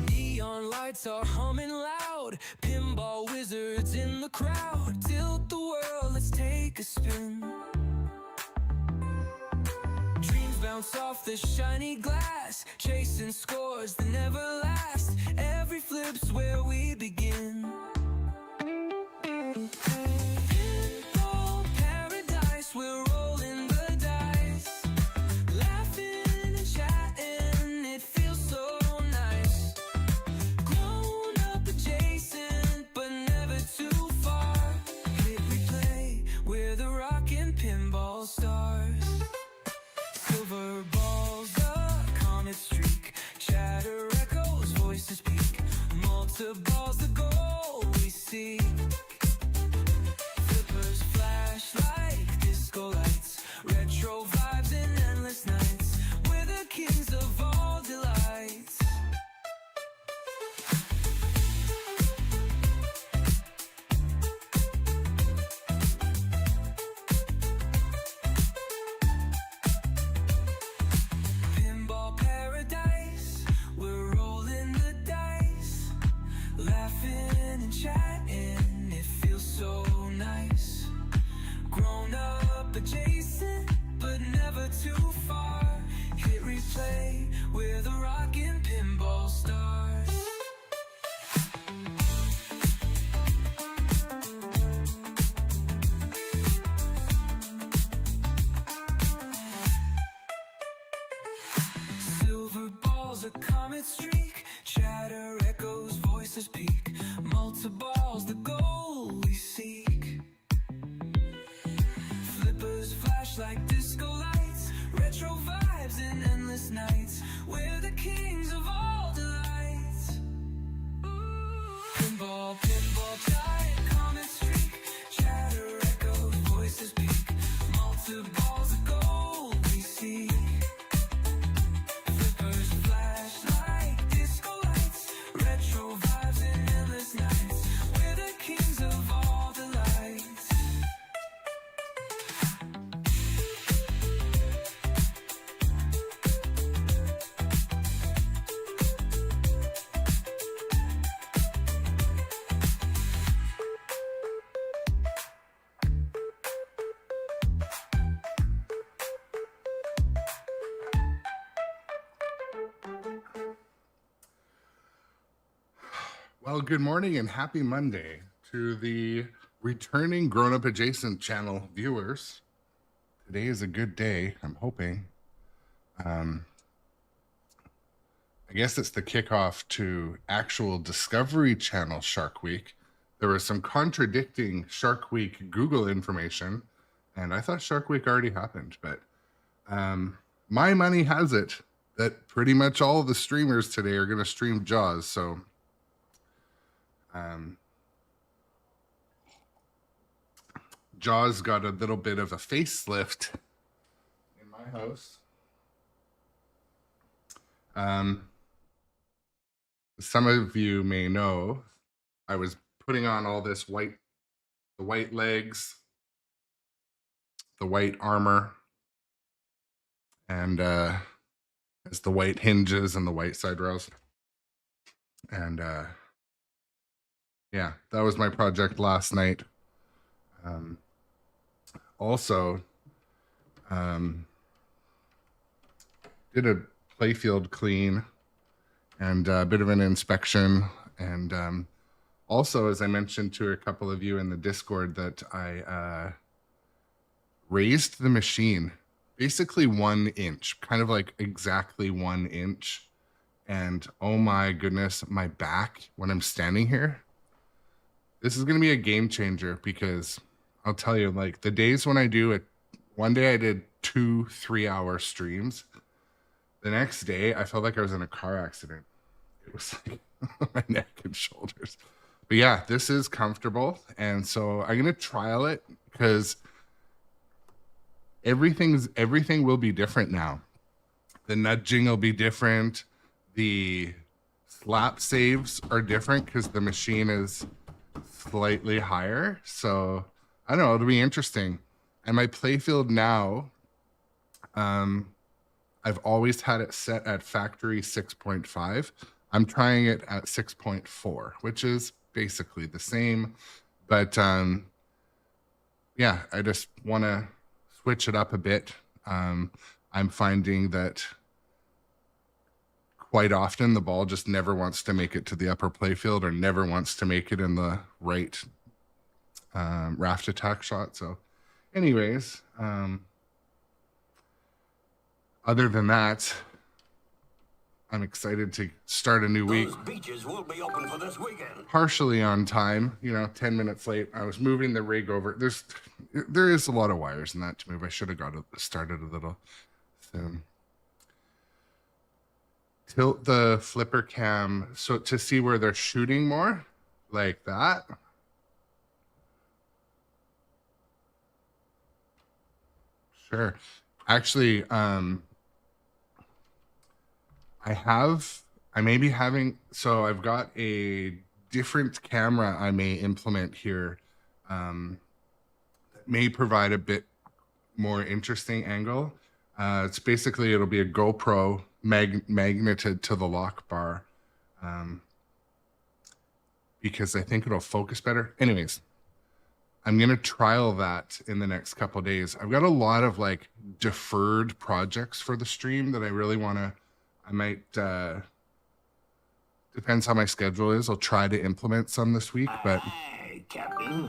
Neon lights are humming loud, pinball wizards in the crowd. Tilt the world, let's take a spin. Dreams bounce off the shiny glass, chasing scores that never last. Every flip's where we begin. Pinball paradise, we're rolling the dice, laughing and chatting, it feels so nice. Grown up adjacent, but never too far. Hit replay, we're the rockin' pinball stars. Silver balls, a comet streak, chatter echoes, voices peak, multi-balls the goal we seek. Flippers flash like disco lights, retro vibes and endless nights, we're the kings of all delights. Pinball paradise, we're rolling the dice, laughing and chatting, it feels so nice. Grown up adjacent, but never too far. Hit replay, we're the rockin' pinball stars. Silver balls, a comet streak, chatter echoes, voices peak, multi-balls the goal we seek. Flippers flash like disco lights, retro vibes and endless nights, we're the kings of all delights. Pinball, pinball, giant comet streak, chatter echoes, voices peak, multi-balls the goal we seek. Flippers flash like disco lights, retro vibes and endless nights, we're the kings of all delights. Well, good morning and happy Monday to the returning Grown Up Adjacent channel viewers. Today is a good day, I'm hoping. I guess it's the kickoff to actual Discovery Channel Shark Week. There was some contradicting Shark Week Google information, and I thought Shark Week already happened, but my money has it that pretty much all the streamers today are going to stream Jaws, so Jaws got a little bit of a facelift in my house. Some of you may know I was putting on all this the white legs, the white armor, and as the white hinges and the white side rails. And yeah, that was my project last night. Also, did a playfield clean and a bit of an inspection. And also, as I mentioned to a couple of you in the Discord, that I raised the machine basically 1 inch, kind of like exactly 1 inch. And oh my goodness, my back when I'm standing here, this is going to be a game changer, because I'll tell you, like the days when I do it, one day I did 2 3-hour streams. The next day, I felt like I was in a car accident. It was like my neck and shoulders. But yeah, this is comfortable. And so I'm going to trial it, because everything will be different now. The nudging will be different. The slap saves are different because the machine is slightly higher. So I don't know, it'll be interesting. And my playfield now, I've always had it set at factory 6.5. I'm trying it at 6.4, which is basically the same. But yeah, I just want to switch it up a bit. I'm finding that quite often the ball just never wants to make it to the upper playfield or never wants to make it in the right raft attack shot. So anyways, other than that, I'm excited to start a new week. Those beaches will be open for this weekend. Partially on time, 10 minutes late. I was moving the rig over. There is a lot of wires in that to move. I should have got it started a little soon. Tilt the flipper cam so to see where they're shooting more, like that. Sure. Actually, I've got a different camera I may implement here that may provide a bit more interesting angle. It's basically, it'll be a GoPro magneted to the lock bar because I think it'll focus better. Anyways, I'm going to trial that in the next couple of days. I've got a lot of like deferred projects for the stream that I really want to, I might, depends how my schedule is. I'll try to implement some this week, but Aye, Captain.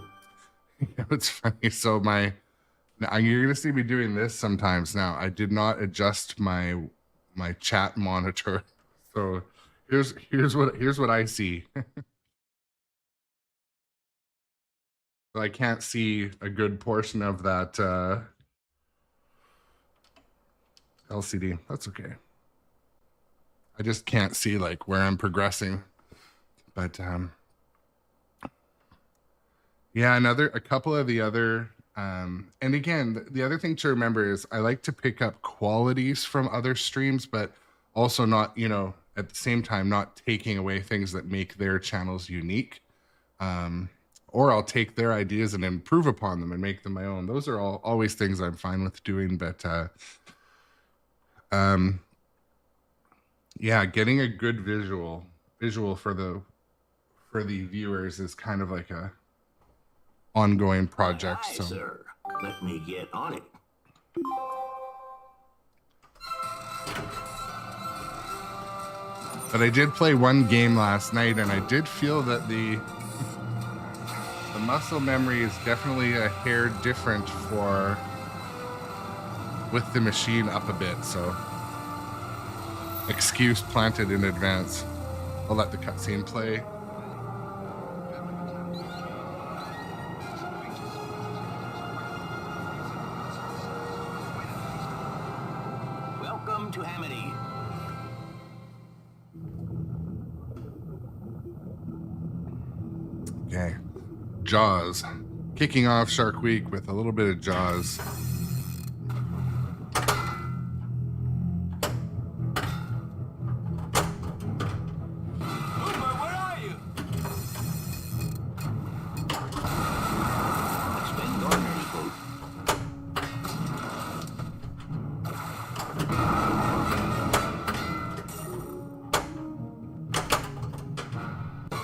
it's funny. So now you're going to see me doing this sometimes now. I did not adjust my chat monitor. So here's what I see. So I can't see a good portion of that LCD. That's okay. I just can't see like where I'm progressing. But yeah, a couple of the other and again, the other thing to remember is I like to pick up qualities from other streams, but also not, at the same time, not taking away things that make their channels unique. Or I'll take their ideas and improve upon them and make them my own. Those are always things I'm fine with doing, but yeah, getting a good visual for the viewers is kind of like a ongoing project. Aye, So sir. Let me get on it. but I did play one game last night and I did feel that the muscle memory is definitely a hair different with the machine up a bit, so excuse planted in advance. I'll let the cutscene play. Welcome to Hamity. Okay. Jaws. Kicking off Shark Week with a little bit of Jaws.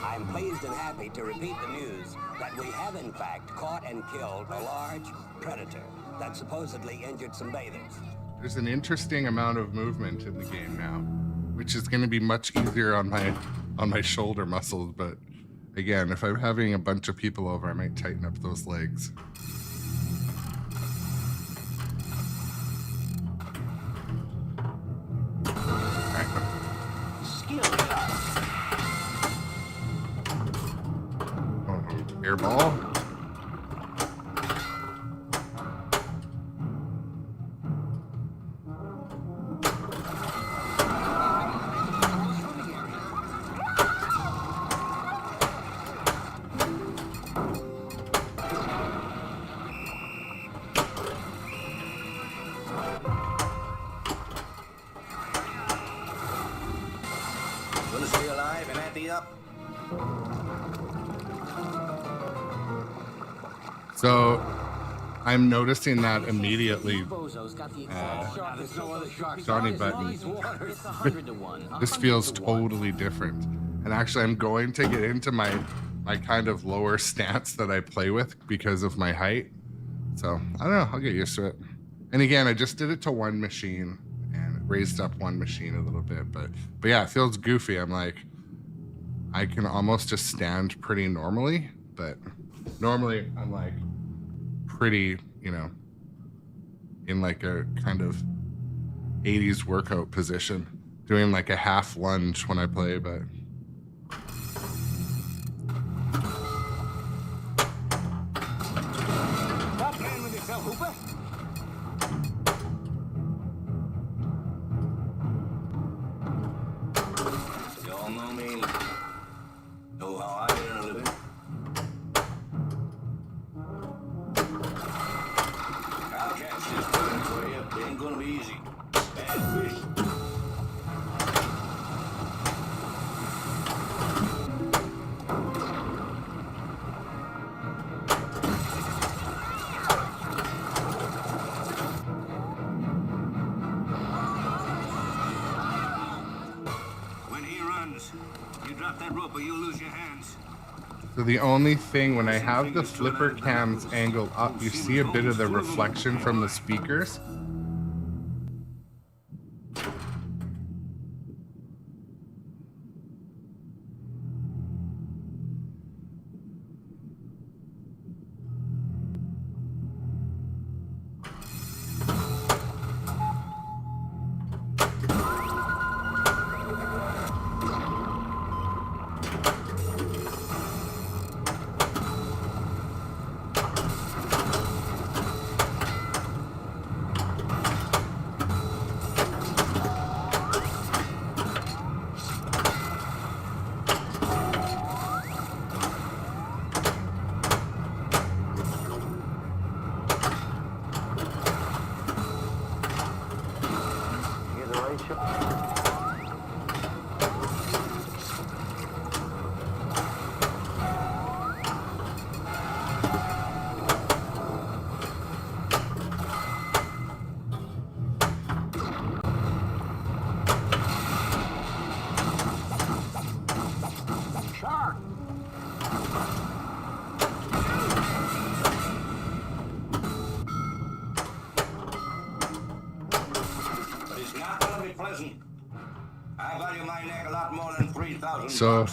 I'm pleased and happy to repeat the news that we have in fact caught and killed a large predator that supposedly injured some bathers. There's an interesting amount of movement in the game now, which is going to be much easier on my shoulder muscles. But again, if I'm having a bunch of people over, I might tighten up those legs. Skill shot. Air ball. So I'm noticing that immediately. Johnny Button. This feels totally different. And actually, I'm going to get into my kind of lower stance that I play with because of my height. So I don't know. I'll get used to it. And again, I just did it to one machine and raised up one machine a little bit. But yeah, it feels goofy. I'm like, I can almost just stand pretty normally. But normally, I'm like pretty, you know, in like a kind of 80s workout position, doing like a half lunge when I play, but Stop playing with yourself, Hooper. You all know me. Know how I earn a living. I'll catch this bird for you. It ain't gonna be easy. Bad fish. When he runs, you drop that rope or you'll lose your hands. so the only thing when I have the flipper cams angled up, you see a bit of the reflection from the speakers. I value my neck a lot more than 3,000 So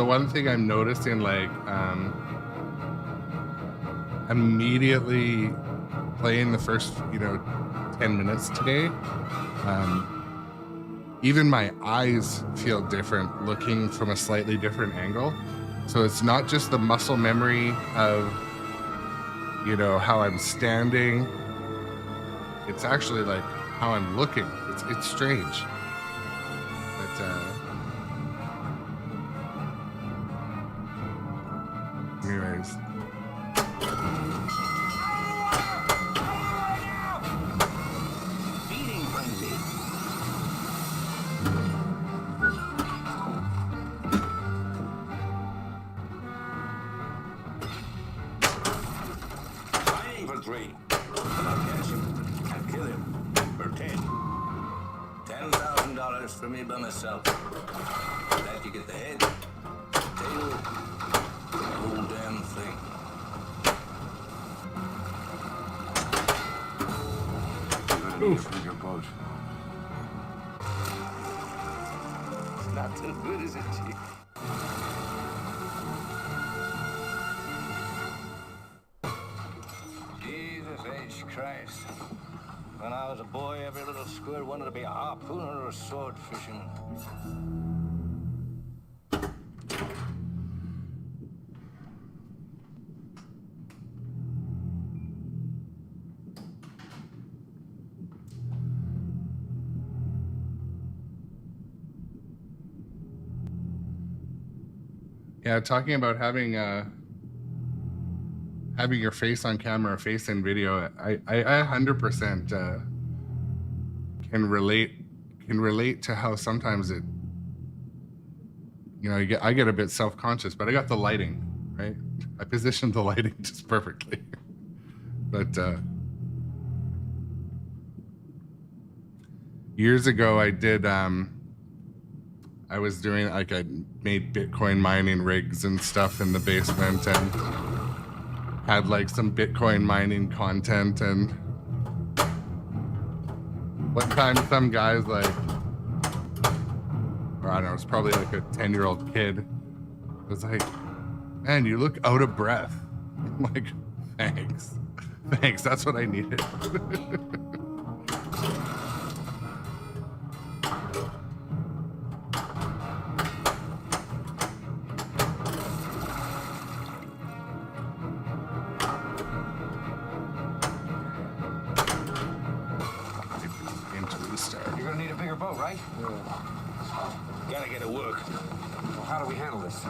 one thing I'm noticing, like, immediately playing the first, 10 minutes today, even my eyes feel different looking from a slightly different angle. So it's not just the muscle memory of, how I'm standing. It's actually like how I'm looking. It's strange. But anyways. Feeding frenzy. Fighting for 3. I'll catch him. I'll kill him. For 10. $10,000 for me by myself. That you get the head, tail, the whole damn thing. Oof. Your boat. Not so good, is it, Chief? Jesus H. Christ. When I was a boy, every little squirt wanted to be a harpooner or a sword fisherman. Yeah, talking about having your face on camera, face in video, I 100% can relate to how sometimes it you know, I get a bit self-conscious, but I got the lighting, right? I positioned the lighting just perfectly. But years ago, I did, I was doing, like, I made Bitcoin mining rigs and stuff in the basement and had, like, some Bitcoin mining content. And one time some guys, like, or I don't know, it's probably like a 10-year-old kid, was like, man, you look out of breath. I'm like, thanks. Thanks, that's what I needed. You're gonna need a bigger boat, right? Gotta get to work. Well, how do we handle this?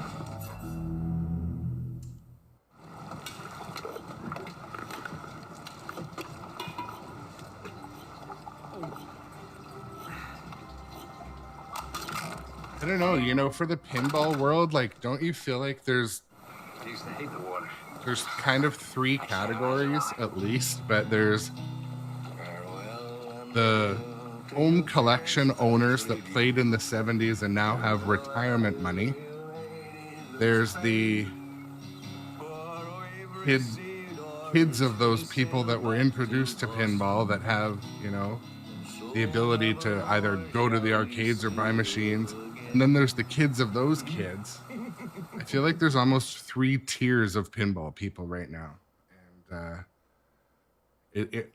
I don't know, you know, for the pinball world, like, don't you feel like I used to hate the water. there's kind of 3 categories at least, but there's the home collection owners that played in the 70s and now have retirement money. There's the kids of those people that were introduced to pinball that have, you know, the ability to either go to the arcades or buy machines. And then there's the kids of those kids. I feel like there's almost 3 tiers of pinball people right now. And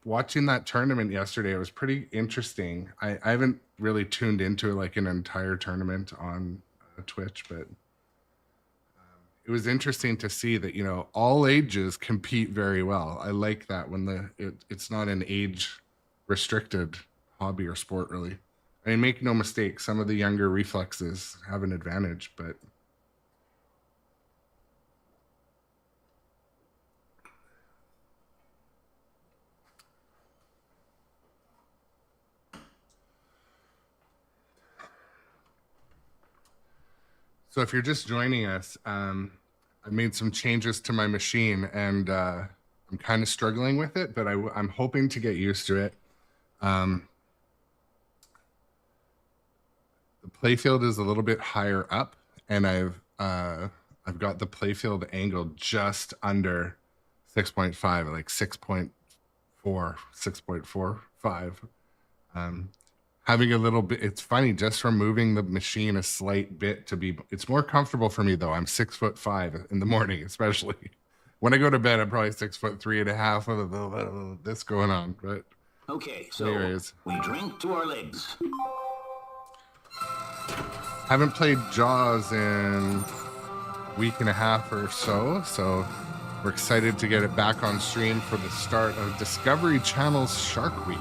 watching that tournament yesterday, it was pretty interesting. I haven't really tuned into like an entire tournament on Twitch, but it was interesting to see that, you know, all ages compete very well. I like that when it's not an age restricted hobby or sport, really. I mean, make no mistake, some of the younger reflexes have an advantage, but so if you're just joining us, I made some changes to my machine, and I'm kind of struggling with it, but I'm hoping to get used to it. The playfield is a little bit higher up, and I've got the playfield angled just under 6.5, like 6.4, 6.45. Having a little bit, it's funny, just from moving the machine a slight bit to be, it's more comfortable for me though. I'm 6'5" in the morning, especially. When I go to bed, I'm probably 6'3.5" with this going on, but Okay, so anyways. we drink to our legs. Haven't played Jaws in a week and a half or so, so we're excited to get it back on stream for the start of Discovery Channel's Shark Week.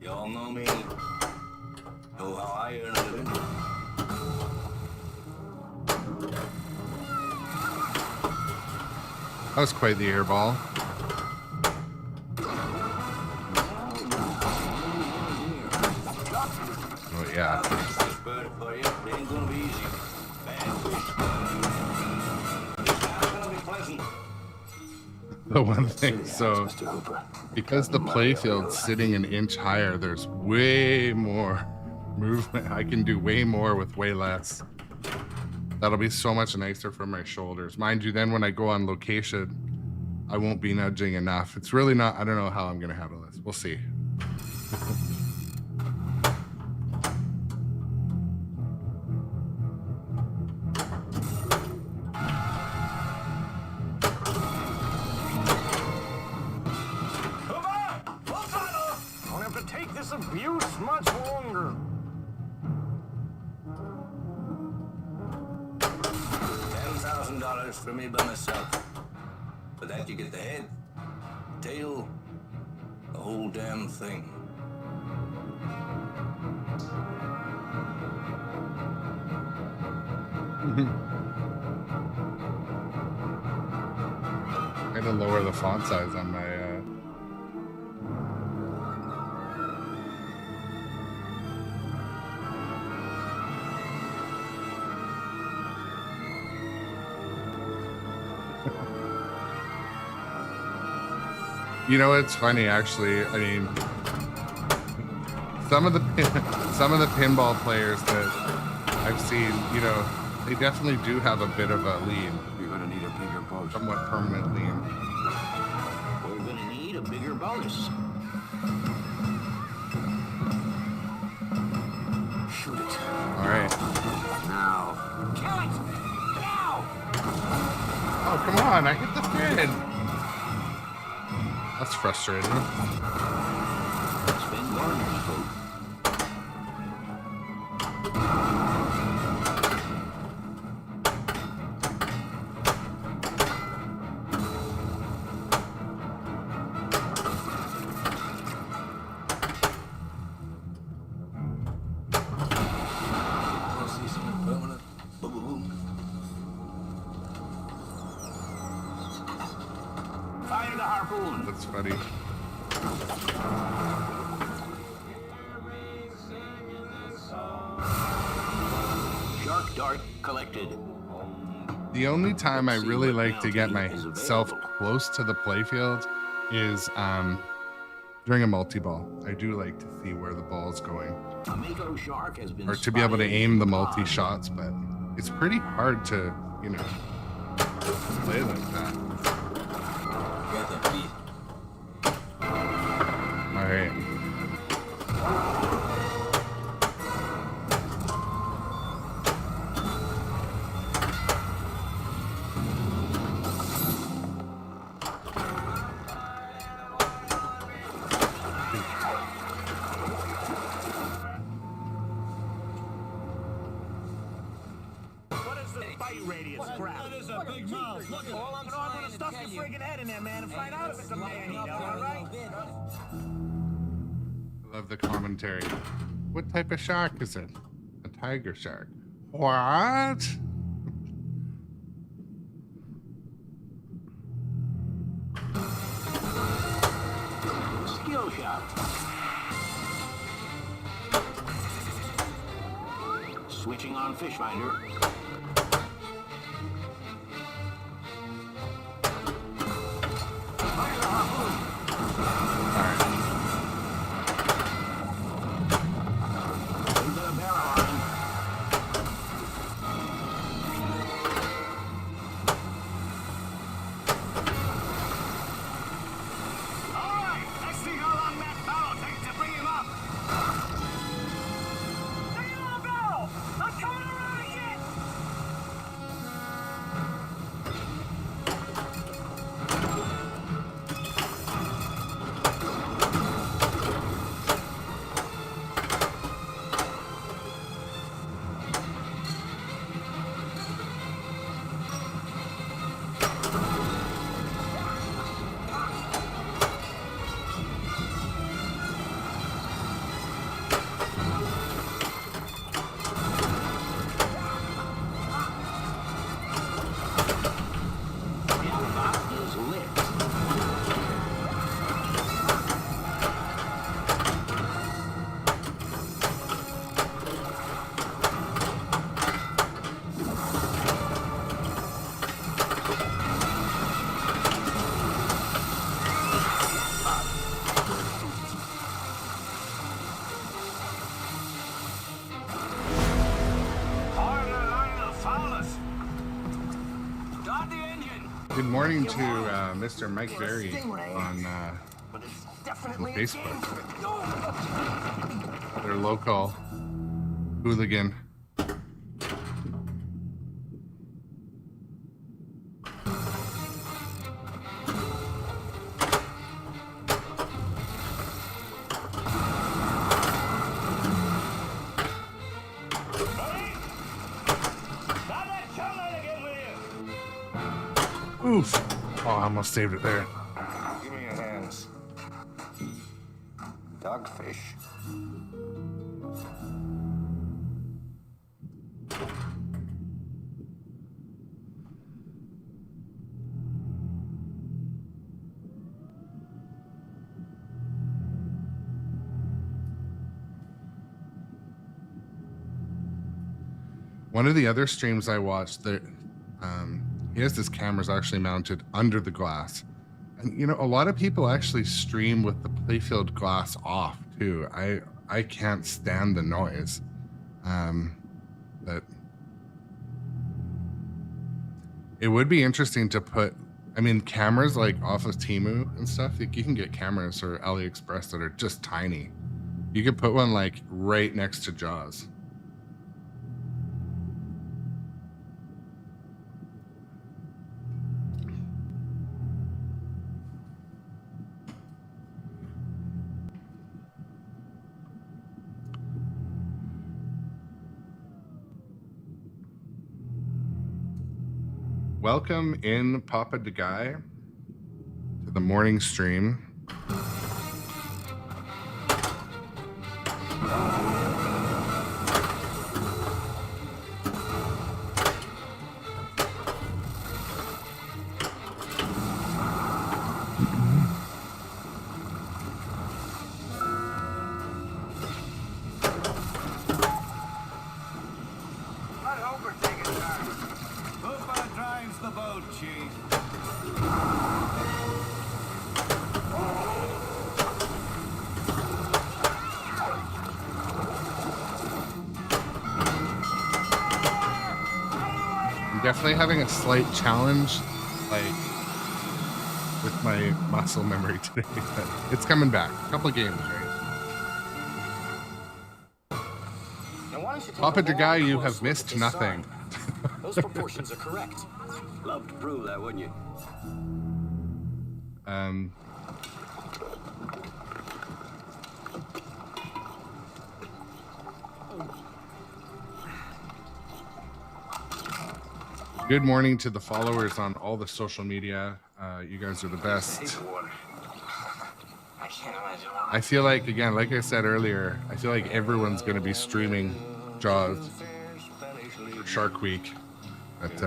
Y'all know me. Know how I earn a living. That was quite the air ball. Oh yeah. Bird for you. It ain't gonna be easy. Bad fish. It's not gonna be pleasant. The one thing, so Mr. Hooper. because the playfield's sitting an inch higher, there's way more movement. I can do way more with way less. That'll be so much nicer for my shoulders. Mind you, then when I go on location, I won't be nudging enough. It's really not, I don't know how I'm gonna handle this. We'll see. Don't have to take this abuse much longer. $10,000 for me by myself. For that you get the head, tail, the whole damn thing. to lower the font size on my You know, it's funny actually. I mean, some of the pinball players that I've seen, you know, they definitely do have a bit of a lean. You're gonna need a bigger bonus. Somewhat permanent lean. We're gonna need a bigger bonus. Shoot it. All right. Now. Kill it! Now! Oh, come on. I hit the pin. That's frustrating. Spin Gardner's vote. Wanna see something permanent? Boom, boom, boom. Fire the harpoon. That's funny. Shark dart collected. The only time I really like to get myself close to the playfield is during a multi-ball. I do like to see where the ball's going, A Mako shark has been or to be able to spotted aim in the pond. multi-shots, but it's pretty hard to, you know, play like that. Got that beat. All right. What is the bite radius crap? That is a big mouth. Look at all I'm gonna stuff your friggin' head in there, man, and find out if it's a man-eater, all right? I love the commentary. What type of shark is it? A tiger shark. What? Skill shot. Switching on fish finder. Fire the harpoon. All right. Into the barrel line. All right, let's see how long that barrel takes to bring him up. Stay on the barrel! I'm coming around again! Jackpot is lit. Hard line of foulers. Start the engine. Good morning to Mr. Mike Berry on But it's definitely Facebook. Their local hooligan. Oof. Oh, I almost saved it there. Give me your hands. Dogfish. One of the other streams I watched, that he has his cameras actually mounted under the glass. And, you know, a lot of people actually stream with the playfield glass off too. I can't stand the noise. But it would be interesting to put, I mean, cameras like off of Temu and stuff, like you can get cameras or AliExpress that are just tiny. You could put one like right next to Jaws. Welcome in, Papa the Guy, to the morning stream. Definitely having a slight challenge, like with my muscle memory today, but it's coming back. A couple of games, right? Papa the Guy, you have missed nothing. Those proportions are correct. Love to prove that, wouldn't you? Good morning to the followers on all the social media. You guys are the best. I feel like, again, like I said earlier, I feel like everyone's going to be streaming Jaws for Shark Week. But,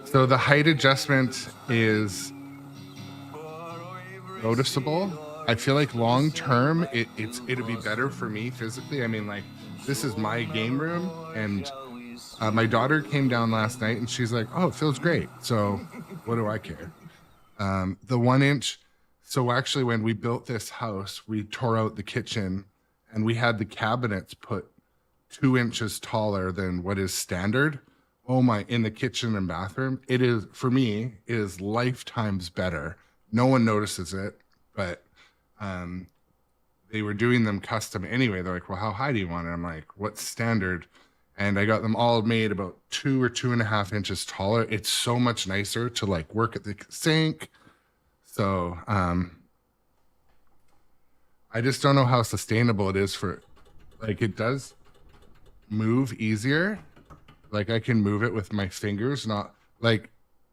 so the height adjustment is noticeable. I feel like long term, it'll be better for me physically. I mean, like, this is my game room, and my daughter came down last night and she's like, oh, it feels great. So what do I care? The 1 inch. So actually when we built this house, we tore out the kitchen and we had the cabinets put 2 inches taller than what is standard. Oh my, in the kitchen and bathroom. It is, for me, it is lifetimes better. No one notices it, but they were doing them custom anyway. They're like, well, how high do you want it? I'm like, what's standard? And I got them all made about 2 or 2.5 inches taller. It's so much nicer to like work at the sink. So I just don't know how sustainable it is for, like, it does move easier. Like I can move it with my fingers, not like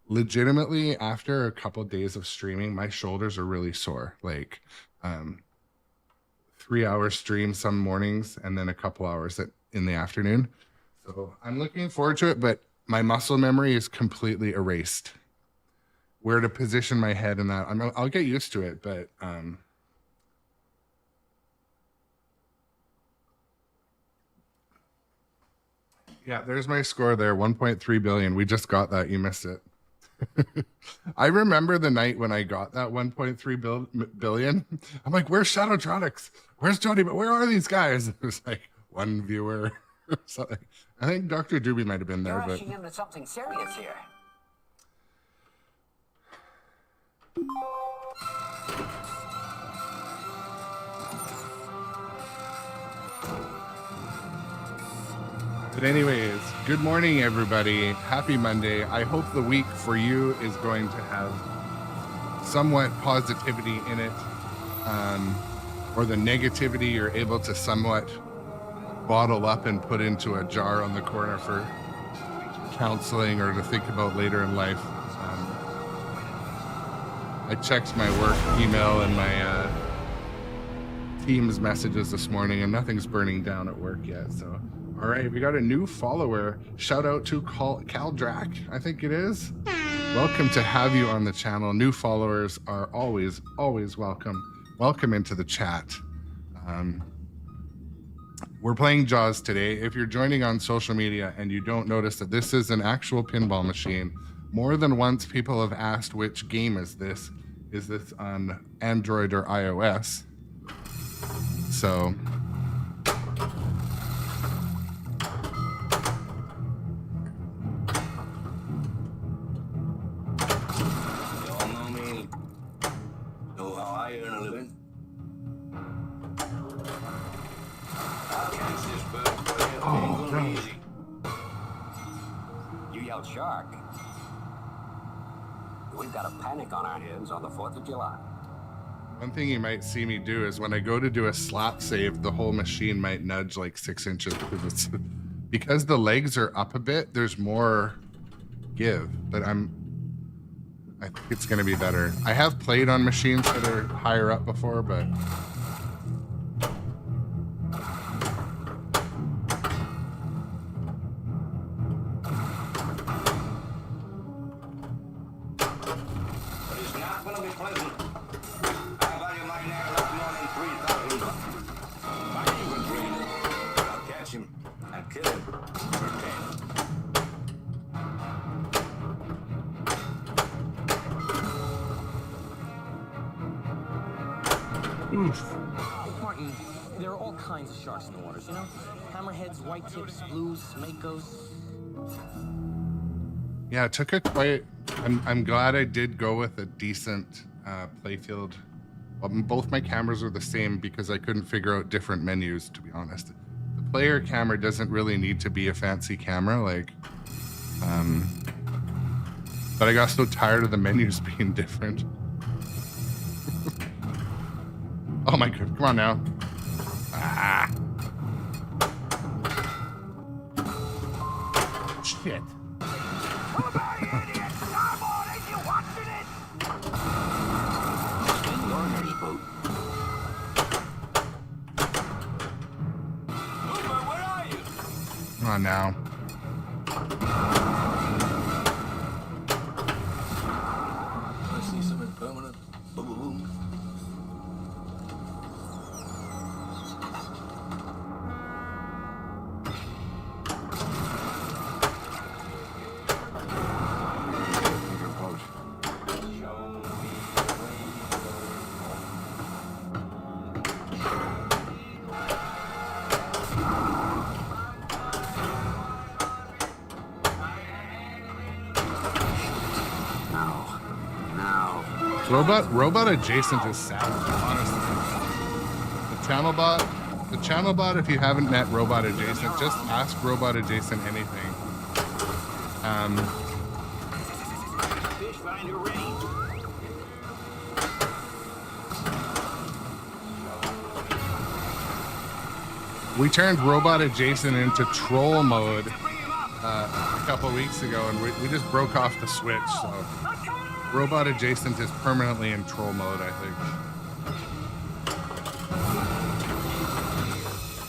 legitimately after a couple of days of streaming, my shoulders are really sore. Like 3-hour stream some mornings and then a couple hours in the afternoon. So I'm looking forward to it, but my muscle memory is completely erased. Where to position my head in that, I'll get used to it, but yeah, there's my score there, 1.3 billion. We just got that. You missed it. I remember the night when I got that 1.3 billion. I'm like, where's Shadowtronics? Where's Jody? But where are these guys? It was like one viewer or something. I think Dr. Doobie might have been there. You're but rushing into something serious here. But anyways, good morning, everybody. Happy Monday. I hope the week for you is going to have somewhat positivity in it, or the negativity you're able to somewhat bottle up and put into a jar on the corner for counseling or to think about later in life. I checked my work email and my Teams messages this morning, and nothing's burning down at work yet. So, all right, we got a new follower. Shout out to Cal Drac, I think it is. Welcome to have you on the channel. New followers are always welcome. Welcome into the chat. We're playing Jaws today. If you're joining on social media and you don't notice that this is an actual pinball machine, more than once people have asked which game is this. Is this on Android or iOS? So You all know me. Know how I earn a living. I'll catch this bird for you. It ain't gonna be easy. You yelled shark. We've got a panic on our hands on the 4th of July. one thing you might see me do is when I go to do a slap save, the whole machine might nudge like 6 inches because the legs are up a bit. There's more give, but I think it's going to be better. I have played on machines that are higher up before, but But it's not gonna be pleasant. I value my neck not more than $3,000. My even dream. I'll catch him and kill him for 10. oof. Martin, there are all kinds of sharks in the waters, you know? Hammerheads, white tips, blues, makos. Yeah, it took a quite. I'm glad I did go with a decent playfield. Both my cameras are the same because I couldn't figure out different menus, to be honest. The player camera doesn't really need to be a fancy camera, like. But I got so tired of the menus being different. Oh my god! Come on now. Ah. Shit. Come on now. I see something permanent. Boom, boom, boom. Robot adjacent is savage, honestly. The channel bot, if you haven't met Robot Adjacent, just ask Robot Adjacent anything. Fish finder ready. We turned Robot Adjacent into troll mode a couple weeks ago, and we just broke off the switch, so Robot Adjacent is permanently in troll mode, I think.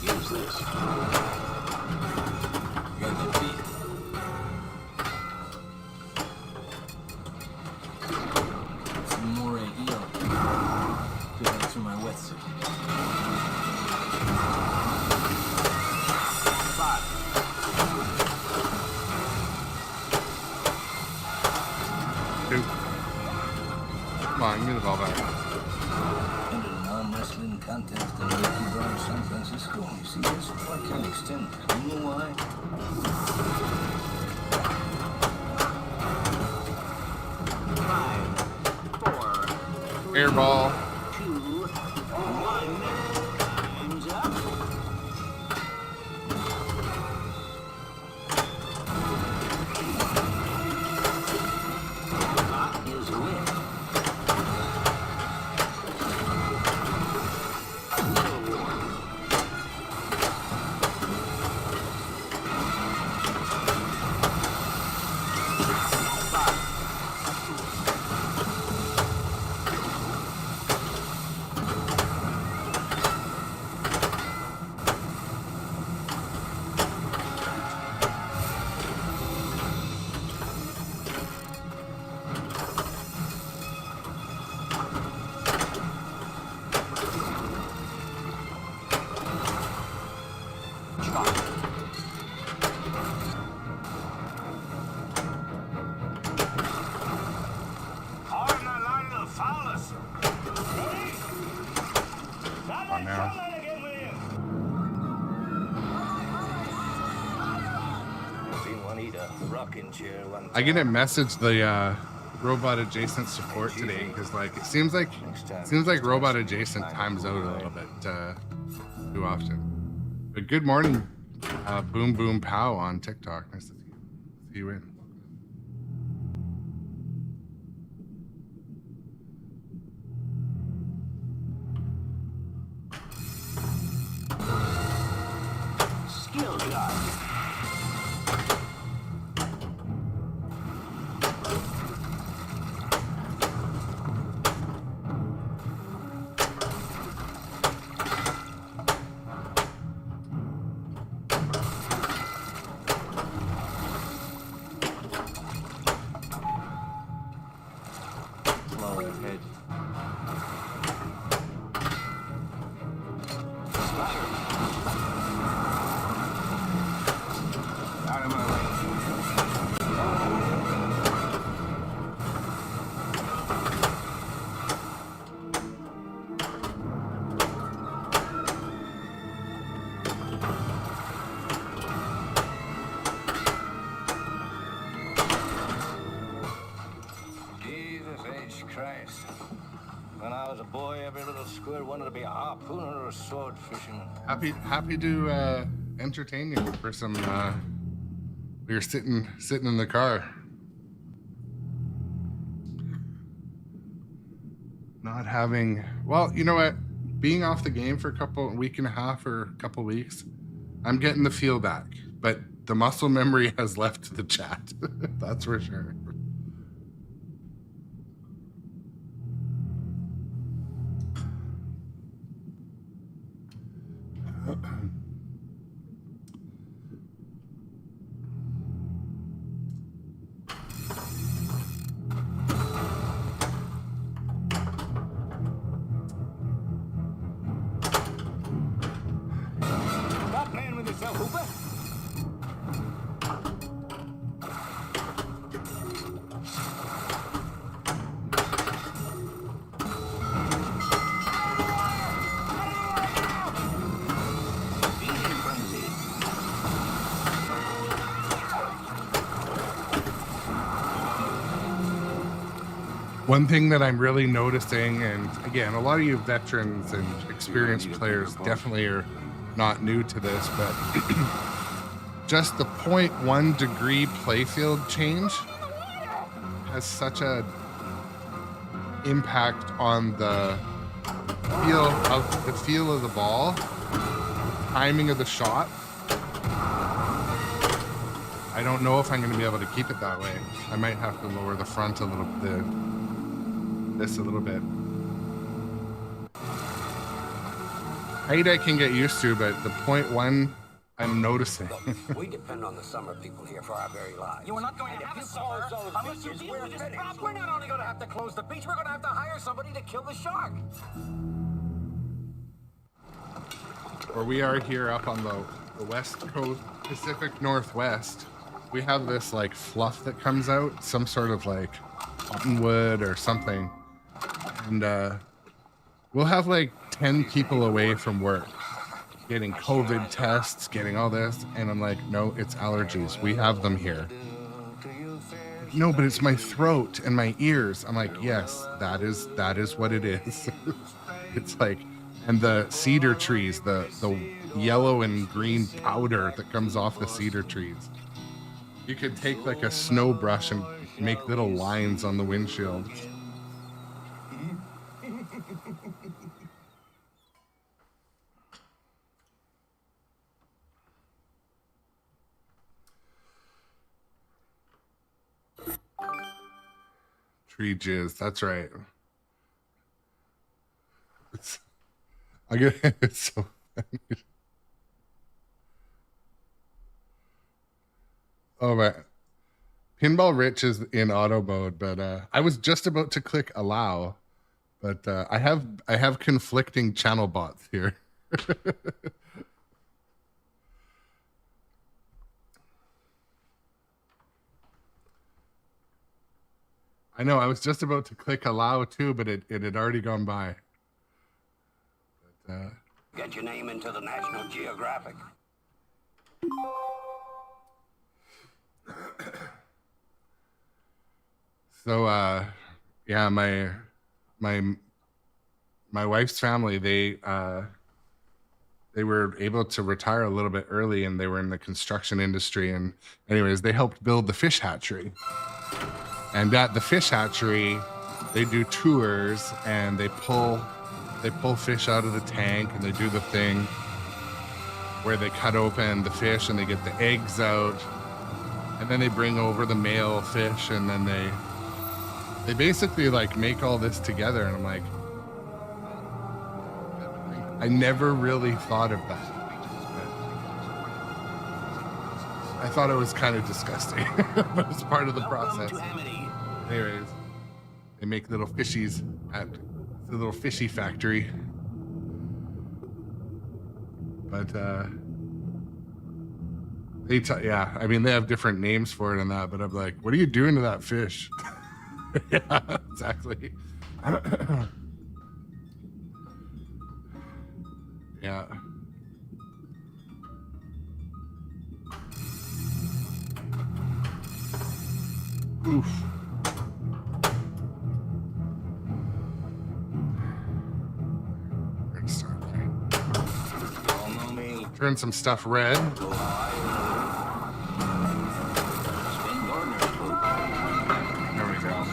Use this. You got the beat. Some more eel. Get that through my wetsuit. Two. Come on, give me the ball back. Entered an arm wrestling contest in Milwaukee, Bronx, San Francisco. You see this? I can't extend. You know why? Air ball. 2, 1. Time's up. Clock is lit. Little one. on now. Seen one eat a rocking chair one I get a message the robot adjacent support today because like it seems like robot adjacent times out a little bit too often. But good morning, Boom Boom Pow on TikTok. Nice to see you in. skill shot. Slow head. Out of my way. Jesus H. Christ. When I was a boy, every little squid wanted to be a harpooner or a sword fisherman. Happy to entertain you for some. You're sitting in the car, not having. Well, you know what? Being off the game for a week and a half or a couple weeks, I'm getting the feel back. But the muscle memory has left the chat. That's for sure. Stop playing with yourself, Hooper. Feeding frenzy. One thing that I'm really noticing, and again, a lot of you veterans and experienced players definitely are not new to this, but just the 0.1 degree playfield change has such a impact on the feel of the ball, timing of the shot. I don't know if I'm going to be able to keep it that way. I might have to lower the front a little bit. This a little bit. Height I can get used to, but the 0.1 I'm noticing. We depend on the summer people here for our very lives. You are not going to have a summer unless you deal with this problem. We're not only going to have to close the beach, we're going to have to hire somebody to kill the shark. Where we are here up on the west coast, Pacific Northwest, we have this like fluff that comes out, some sort of like cottonwood or something. And we'll have like 10 people away from work getting COVID tests, getting all this. And I'm like, no, it's allergies. We have them here. No, but it's my throat and my ears. I'm like, yes, that is what it is. It's like, and the cedar trees, the yellow and green powder that comes off the cedar trees. You could take like a snow brush and make little lines on the windshield. Tree jizz, that's right. It's so funny. Oh man. Pinball Rich is in auto mode, but I was just about to click allow, but I have conflicting channel bots here. I know I was just about to click allow too, but it had already gone by. But Get your name into the National Geographic. So, yeah, my wife's family, they were able to retire a little bit early, and they were in the construction industry. And anyways, they helped build the fish hatchery. And at the fish hatchery, they do tours, and they pull fish out of the tank, and they do the thing where they cut open the fish and they get the eggs out, and then they bring over the male fish, and then they basically like make all this together. And I'm like, I never really thought of that. I thought it was kind of disgusting, but it's part of the process. Anyways, they make little fishies at the little fishy factory. But yeah, I mean, they have different names for it and that, but I'm like, what are you doing to that fish? Yeah, exactly. Yeah. Oof. Turn some stuff red. There we go.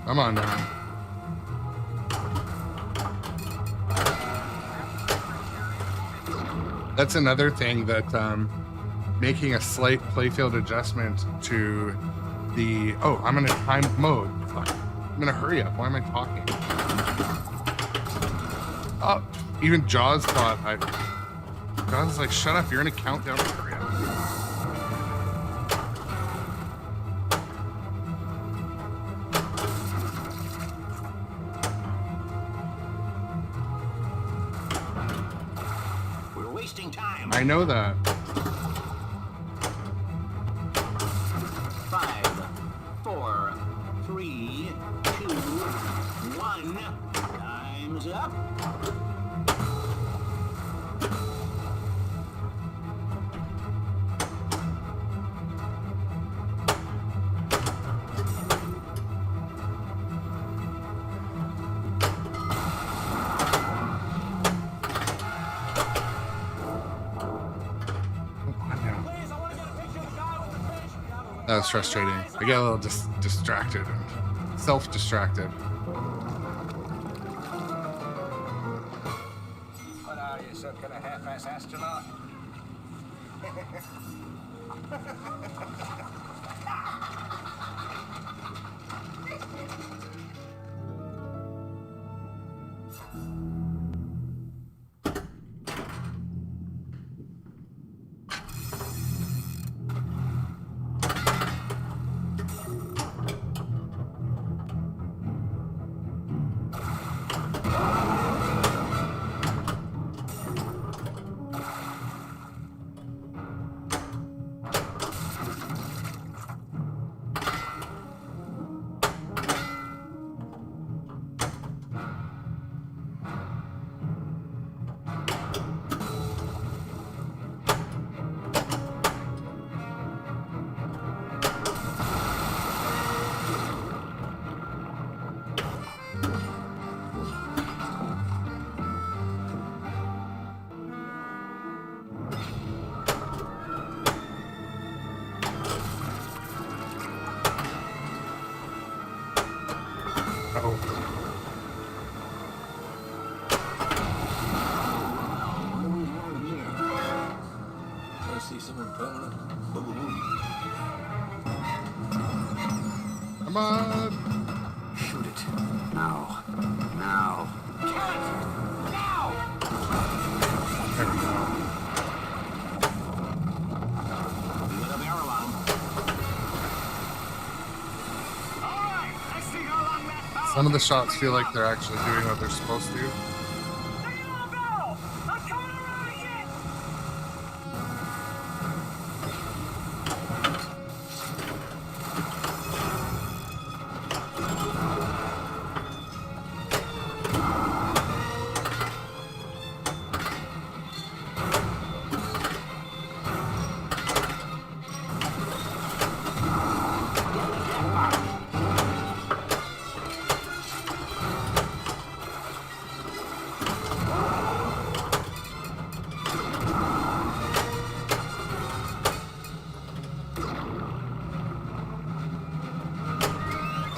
Come on now. That's another thing that making a slight playfield adjustment to the... Oh, I'm in a timed mode. Fuck. I'm gonna hurry up. Why am I talking? Oh, even Jaws thought Jaws is like, shut up, you're in a countdown. Hurry up. I know that. 5, 4, 3, 2, 1. Time's up. That was frustrating. I get a little distracted and self-distracted. What are you, some kind of half-ass astronaut? Come on. Shoot it. Now. Now. Now! There we go. Lit a barrel on him. All right, let's see how long that barrel Some of the shots feel like they're actually doing what they're supposed to do. Look at the barrel! I'm coming around again!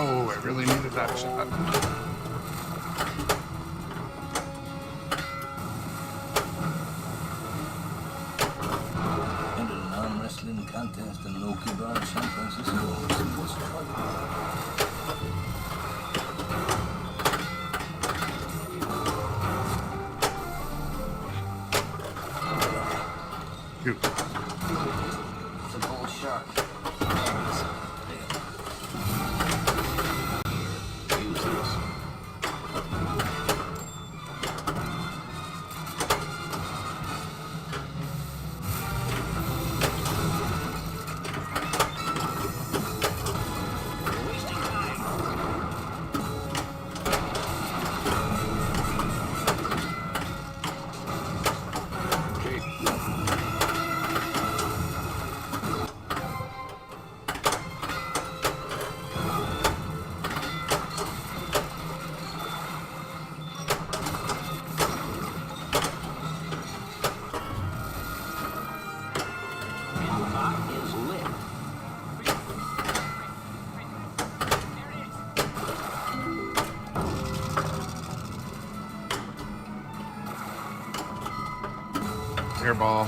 Oh, I really needed that shot. Entered an arm wrestling contest in Loki Bar, San Francisco. What's the trouble? Shoot. It's a bull shark. Use this. You're wasting time. Pinball is lit. Air ball.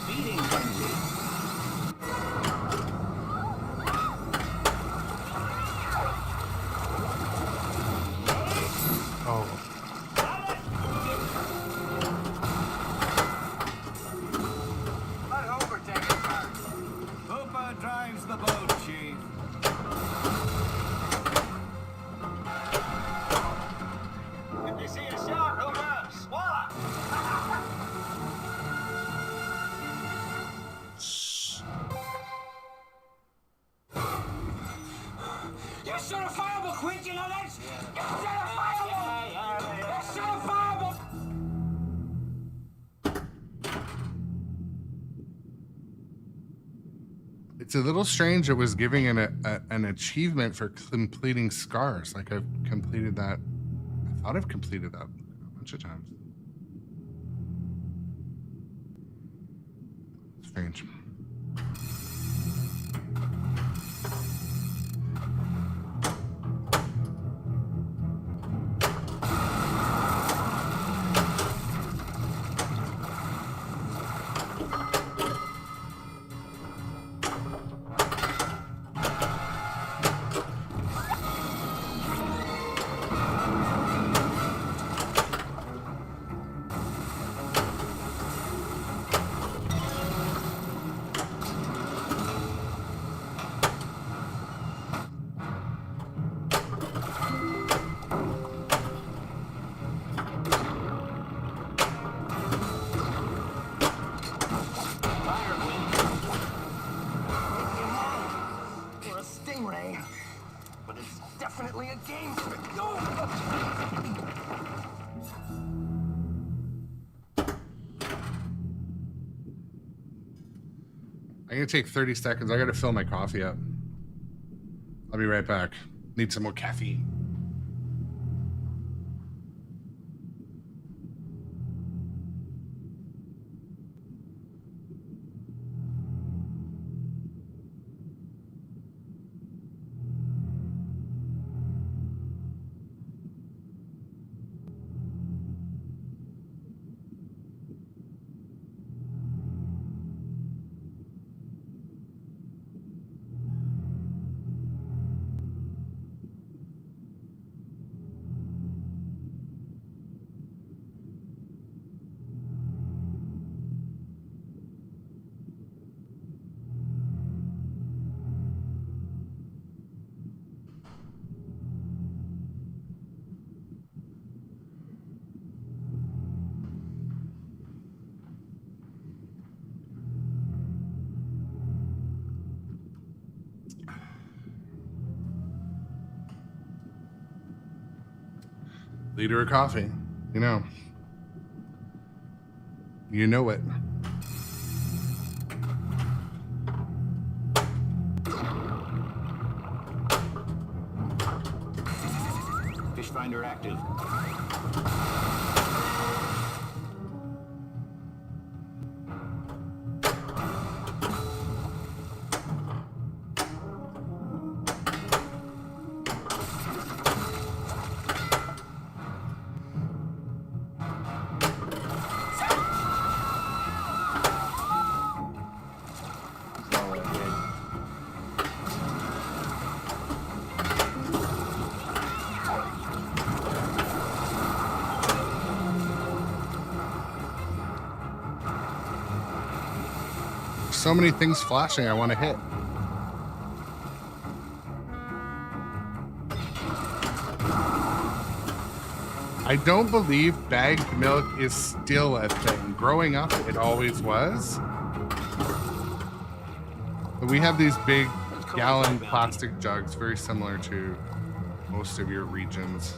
Feeding frenzy. Oh. Let Hooper take it first. Hooper drives the boat, Chief. If you see a shark, Hooper, swallow. You're certifiable, Quint, you know that? You're certifiable! You're certifiable! It's a little strange. It was giving an achievement for completing scars. Like I've completed that. I thought I've completed that a bunch of times. Strange. Or a stingray. But it's definitely a game. I'm gonna take 30 seconds. I gotta fill my coffee up. I'll be right back. Need some more caffeine. Liter of coffee. You know. You know it. Fish finder active. So many things flashing I want to hit. I don't believe bagged milk is still a thing. Growing up, it always was. But we have these big gallon plastic jugs, very similar to most of your regions.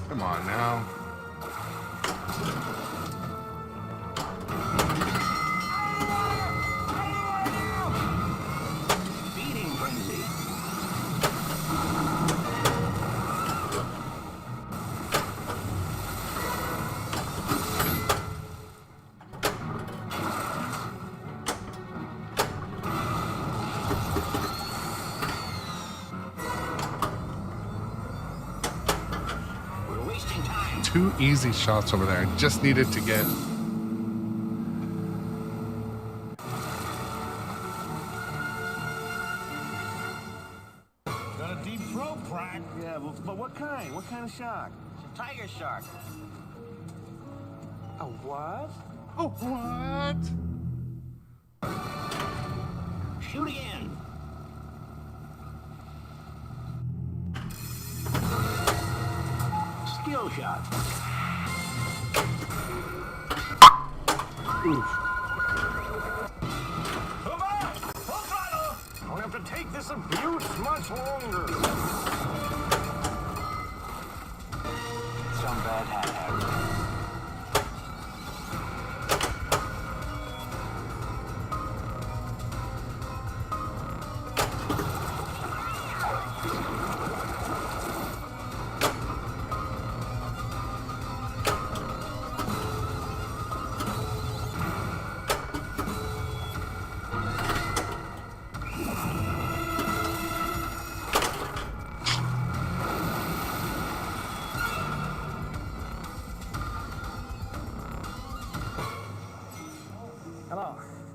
Come on now. Feeding frenzy. We're wasting time. 2 easy shots over there. I just needed to get. Got a deep throat crack. Yeah, but what kind? What kind of shark? It's a tiger shark. A what? Oh, what? Shoot again. Skill shot. Come on! Full throttle! I'll have to take this abuse much longer. Some bad hat habit.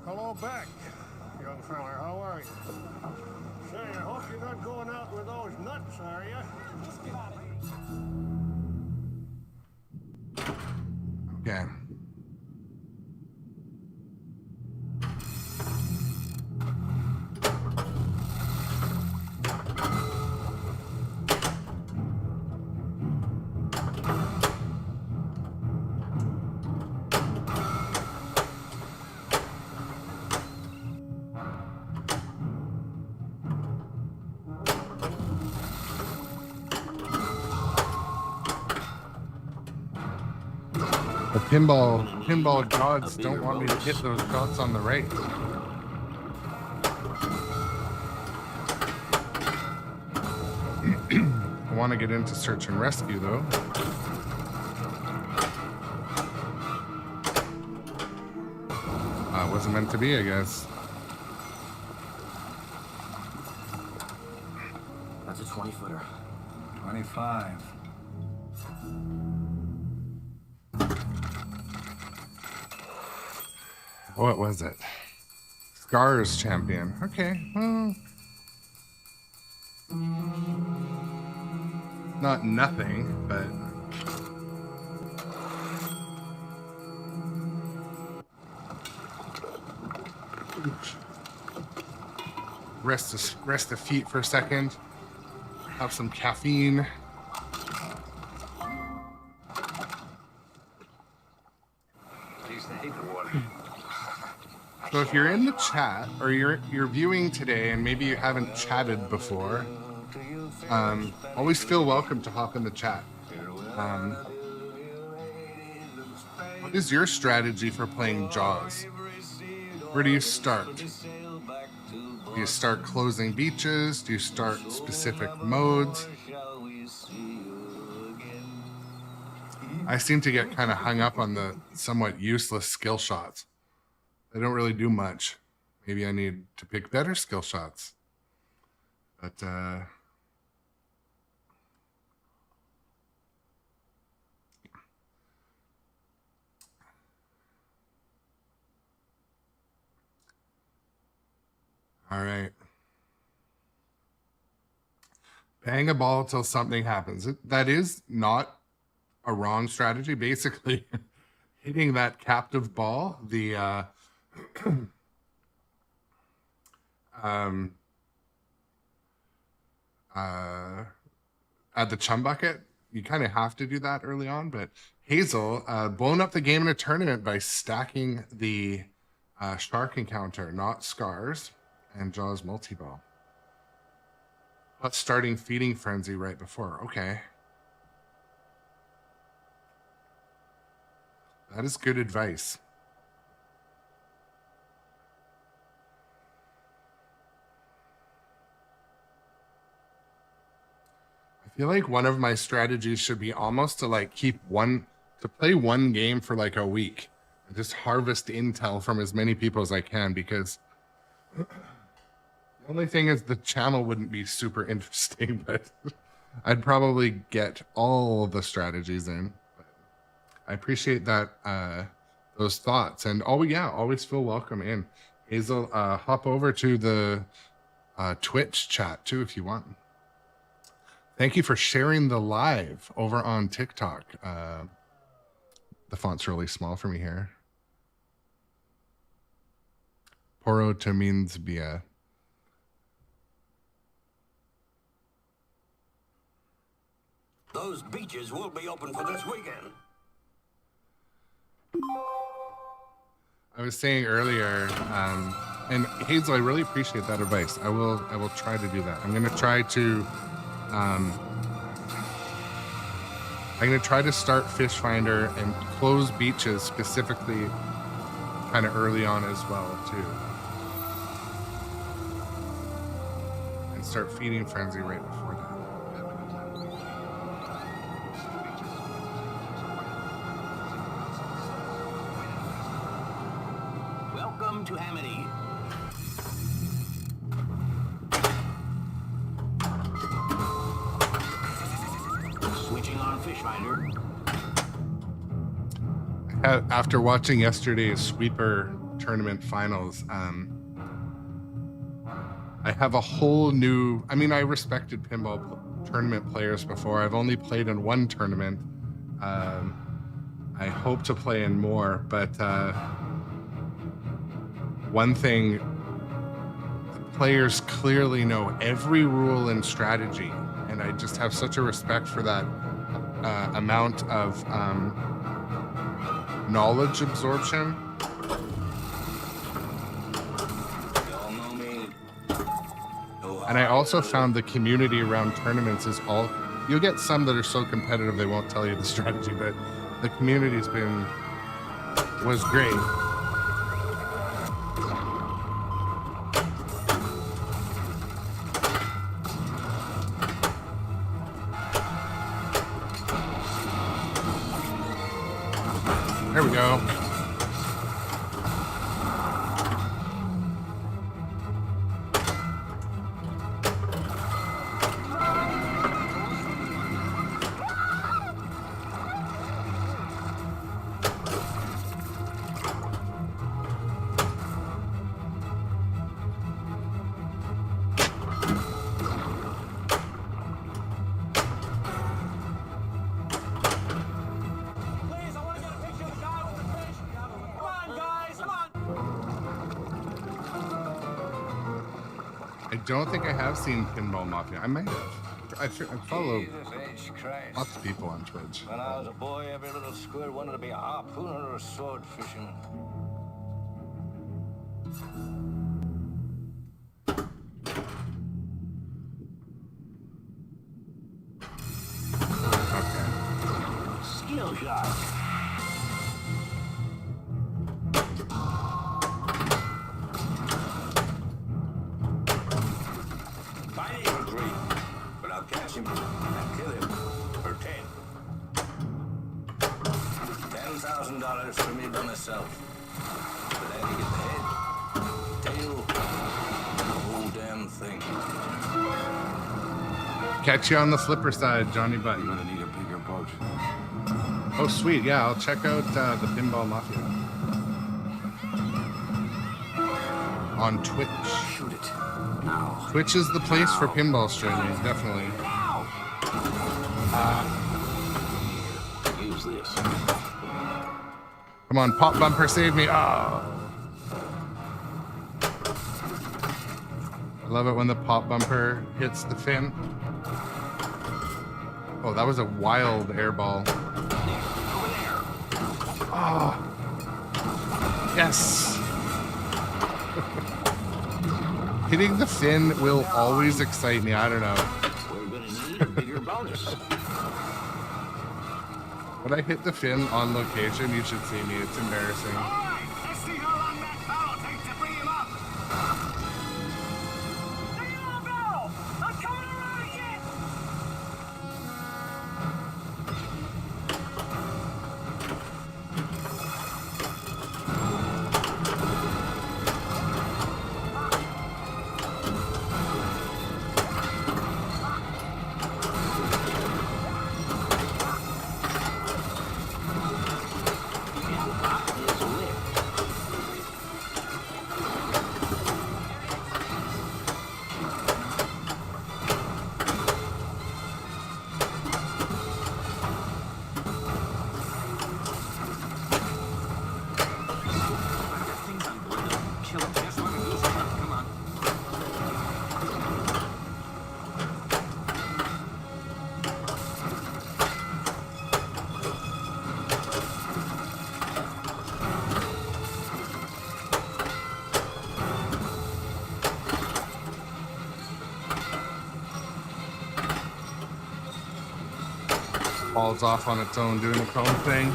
Hello back, young feller. How are you? Say, I hope you're not going out with those nuts, are you? Okay. The pinball gods don't want me to hit those shots on the right. I want to get into search and rescue though. Wasn't meant to be, I guess. That's a 20-footer. 25. What was it? Scars champion. Okay, well, not nothing, but rest the feet for a second. Have some caffeine. So if you're in the chat or you're viewing today and maybe you haven't chatted before, always feel welcome to hop in the chat. What is your strategy for playing Jaws? Where do you start? Do you start closing beaches? Do you start specific modes? I seem to get kind of hung up on the somewhat useless skill shots. They don't really do much. Maybe I need to pick better skill shots. But all right. Bang a ball till something happens. That is not a wrong strategy. Basically, hitting that captive ball, the at the chum bucket, you kind of have to do that early on. But Hazel blown up the game in a tournament by stacking the shark encounter, not Scars, and Jaws multi-ball. But starting feeding frenzy right before. Okay. That is good advice. I feel like one of my strategies should be almost to like to play one game for like a week and just harvest intel from as many people as I can, because the only thing is the channel wouldn't be super interesting, but I'd probably get all the strategies in. But I appreciate that, those thoughts, and always feel welcome in. Hazel, hop over to the Twitch chat too if you want. Thank you for sharing the live over on TikTok. The font's really small for me here. Poro to means via. Those beaches will be open for this weekend. I was saying earlier, and Hazel, I really appreciate that advice. I will try to do that. I'm going to try to start Fish Finder and close beaches specifically kind of early on as well too. And start feeding Frenzy right before that. Welcome to Amity. Switching on Fish Finder. After watching yesterday's sweeper tournament finals, I have a whole new, I mean, I respected pinball tournament players before. I've only played in one tournament. I hope to play in more, but one thing, the players clearly know every rule and strategy, and I just have such a respect for that amount of knowledge absorption. And I also found the community around tournaments is all, you'll get some that are so competitive they won't tell you the strategy, but the community's was great. There we go. don't think I have seen Pinball Mafia. I might have. I follow Jesus H. Christ. lots of people on Twitch. When I was a boy, every little squid wanted to be a harpooner or a sword fisherman. Skill shot. I ain't agree, but I'll catch him and kill him for 10. $10,000 for me by myself. But I get the head, tail, the whole damn thing. Catch you on the flipper side, Johnny Button. You're gonna need a bigger boat. Oh, sweet. Yeah, I'll check out the Pinball Mafia on Twitch. Shoot it. Now. Twitch is the place for pinball streaming, definitely. Now. Use this. Come on, Pop Bumper, save me. Oh. I love it when the Pop Bumper hits the fin. Oh, that was a wild air ball. Oh. Yes. Hitting the fin will always excite me. I don't know. We're gonna need a bigger bonus. When I hit the fin on location, you should see me. It's embarrassing. Alright, let's see how long that barrel takes to bring him up. Stay on the barrel! I'm coming around again! Falls off on its own doing its own thing.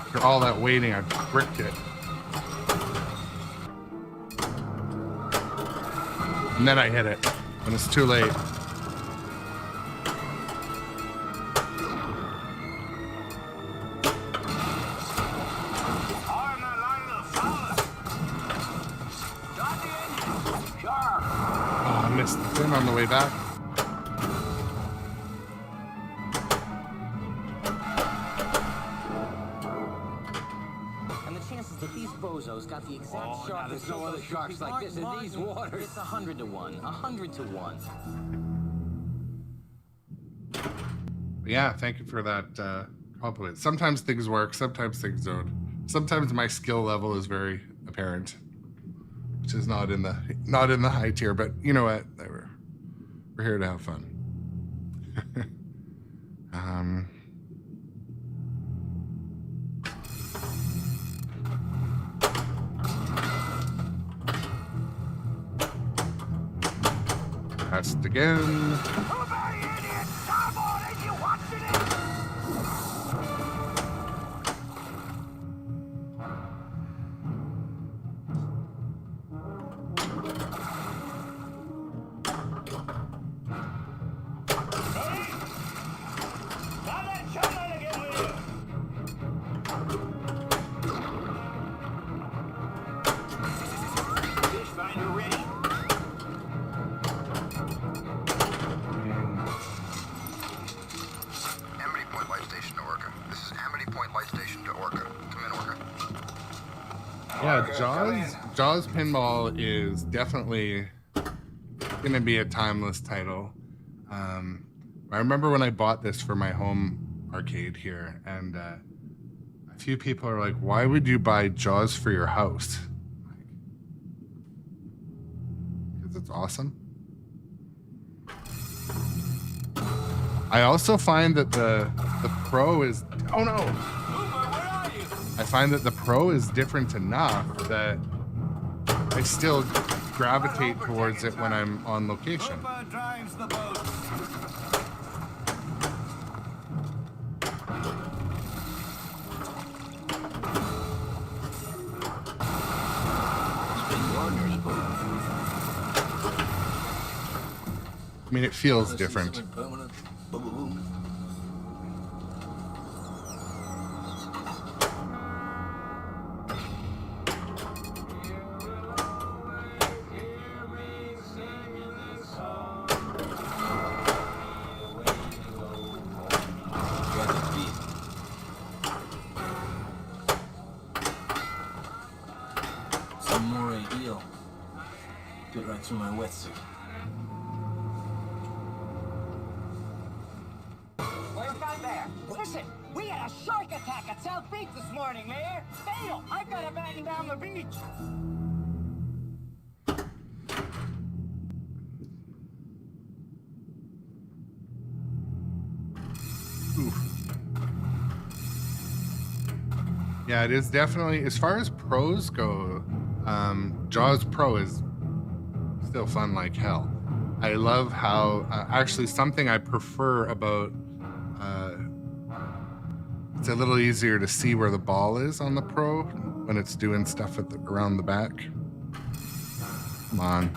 After all that waiting, I bricked it. And then I hit it when it's too late. Arm that line of flowers. Start the engine. Sharp. Oh, I missed the fin on the way back. And the chances that these bozos got the exact Oh, now sharp there's no other sharks like this in these waters. It's 100 to 1. 100 to 1. Yeah, thank you for that compliment. Sometimes things work, sometimes things don't. Sometimes my skill level is very apparent, which is not in the high tier. But you know what? We're here to have fun. Test again. Blueberry idiot! Starboard! Ain't you watching it? Ready? Now that chum again with you! Yeah, Jaws Pinball is definitely gonna be a timeless title. I remember when I bought this for my home arcade here, and a few people are like, "Why would you buy Jaws for your house?" Because it's awesome. I also find that the Pro is I find that the Pro is different enough that I still gravitate towards it when I'm on location. Drives the boat. I mean, it feels different. Permanent. Boom. Some more eel. Get right through my wetsuit. Where's that there? Listen, we had a shark attack at South Beach this morning, Mayor. Fatal. I've got it batting down the beach. Oof. Yeah, it is definitely, as far as pros go, Jaws Pro is still fun like hell. I love how, actually something I prefer about, it's a little easier to see where the ball is on the Pro when it's doing stuff around the back. Come on.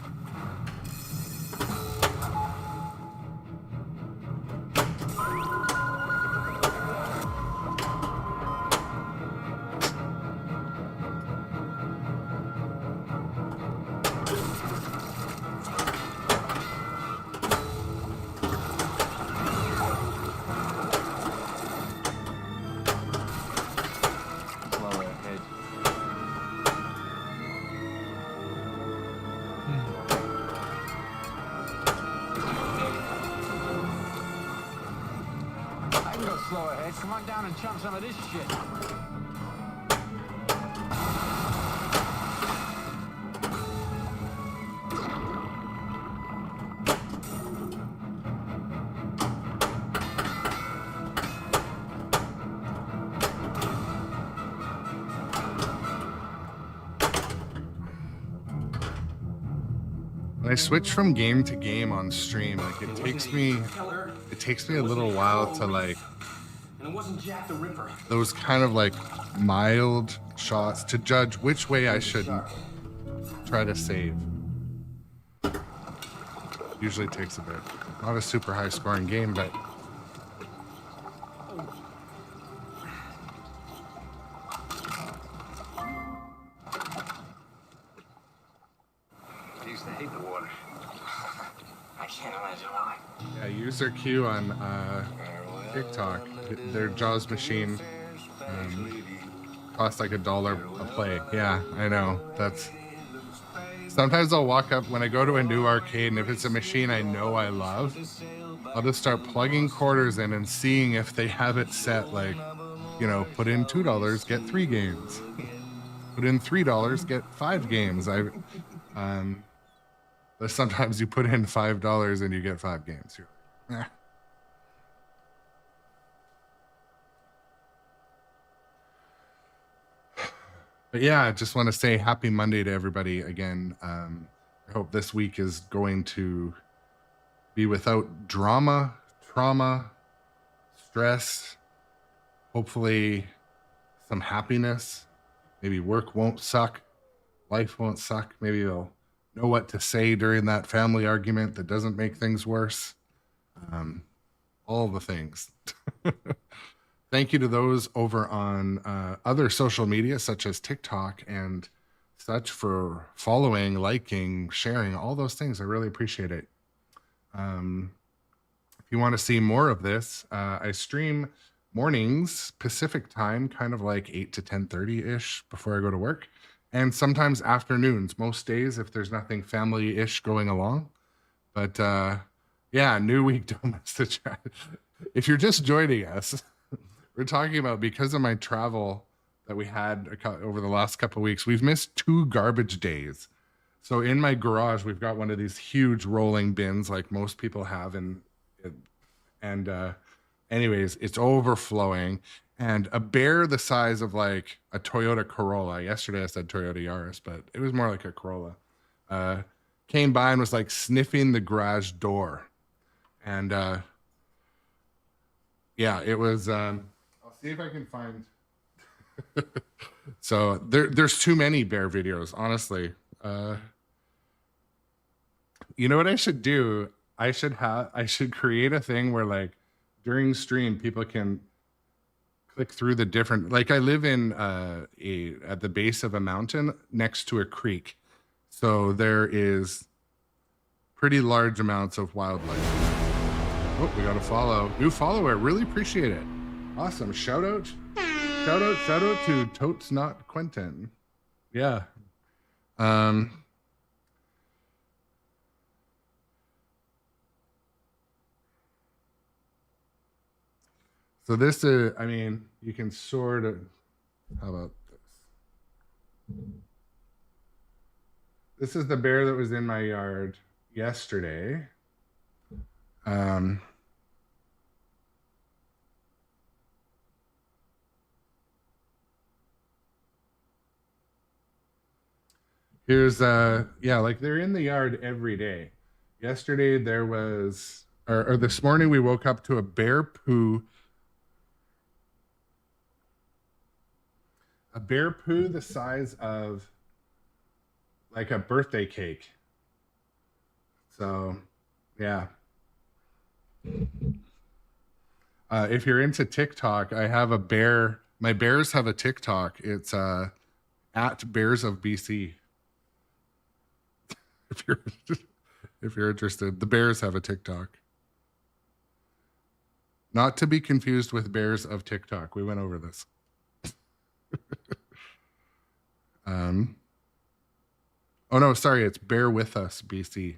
Slow ahead. Come on down and chump some of this shit. When I switch from game to game on stream, like it takes me a little while to like And it wasn't Jack the Ripper. those kind of like mild shots to judge which way I should try to save. Usually takes a bit. Not a super high scoring game, but I used to hate the water. I can't imagine why. yeah, user Q on TikTok, their Jaws machine costs like $1 a play. Yeah, I know. That's sometimes I'll walk up when I go to a new arcade, and if it's a machine I know I love, I'll just start plugging quarters in and seeing if they have it set like, you know, put in $2, get 3 games. Put in $3, get 5 games. But sometimes you put in $5 and you get 5 games. You're like, eh. But yeah, I just want to say happy Monday to everybody again. I hope this week is going to be without drama, trauma, stress, hopefully some happiness. Maybe work won't suck, life won't suck. Maybe you'll know what to say during that family argument that doesn't make things worse. All the things. Thank you to those over on other social media, such as TikTok and such, for following, liking, sharing, all those things. I really appreciate it. If you want to see more of this, I stream mornings Pacific time, kind of like 8 to 10:30-ish before I go to work. and sometimes afternoons, most days if there's nothing family-ish going along. But yeah, new week, don't miss the chat. If you're just joining us, we're talking about, because of my travel that we had over the last couple of weeks, we've missed 2 garbage days. So in my garage, we've got one of these huge rolling bins like most people have. And anyways, it's overflowing. And a bear the size of like a Toyota Corolla, yesterday I said Toyota Yaris, but it was more like a Corolla, came by and was like sniffing the garage door. And yeah, it was, I'll see if I can find, so there's too many bear videos, honestly. You know what I should do? I should create a thing where like during stream, people can click through the different, like I live in at the base of a mountain next to a creek. So there is pretty large amounts of wildlife. Oh, we got a follow. New follower, really appreciate it. Awesome, shout out to Totes Not Quentin. Yeah. So this is, I mean, you can sort of, how about this? This is the bear that was in my yard yesterday. Here's, yeah, like they're in the yard every day. Yesterday there was, or this morning we woke up to a bear poo. A bear poo the size of like a birthday cake. So, yeah. If you're into TikTok, I have a bear. My bears have a TikTok. It's at Bears of BC. If you're interested, the bears have a TikTok. Not to be confused with Bears of TikTok. We went over this. Oh no, sorry, it's Bear With Us BC.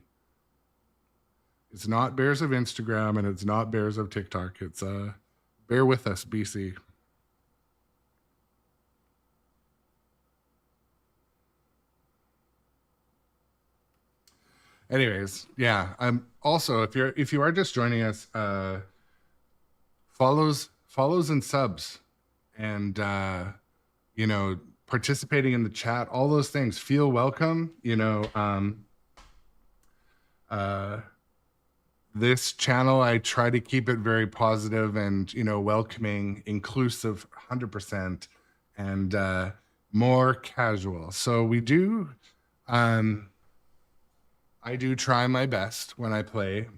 It's not Bears of Instagram and it's not Bears of TikTok. It's Bear With Us BC. Anyways, yeah. Also, if you are just joining us, follows and subs, and you know, participating in the chat, all those things, feel welcome. You know, this channel, I try to keep it very positive and, you know, welcoming, inclusive, 100%, and more casual. So we do, I do try my best when I play,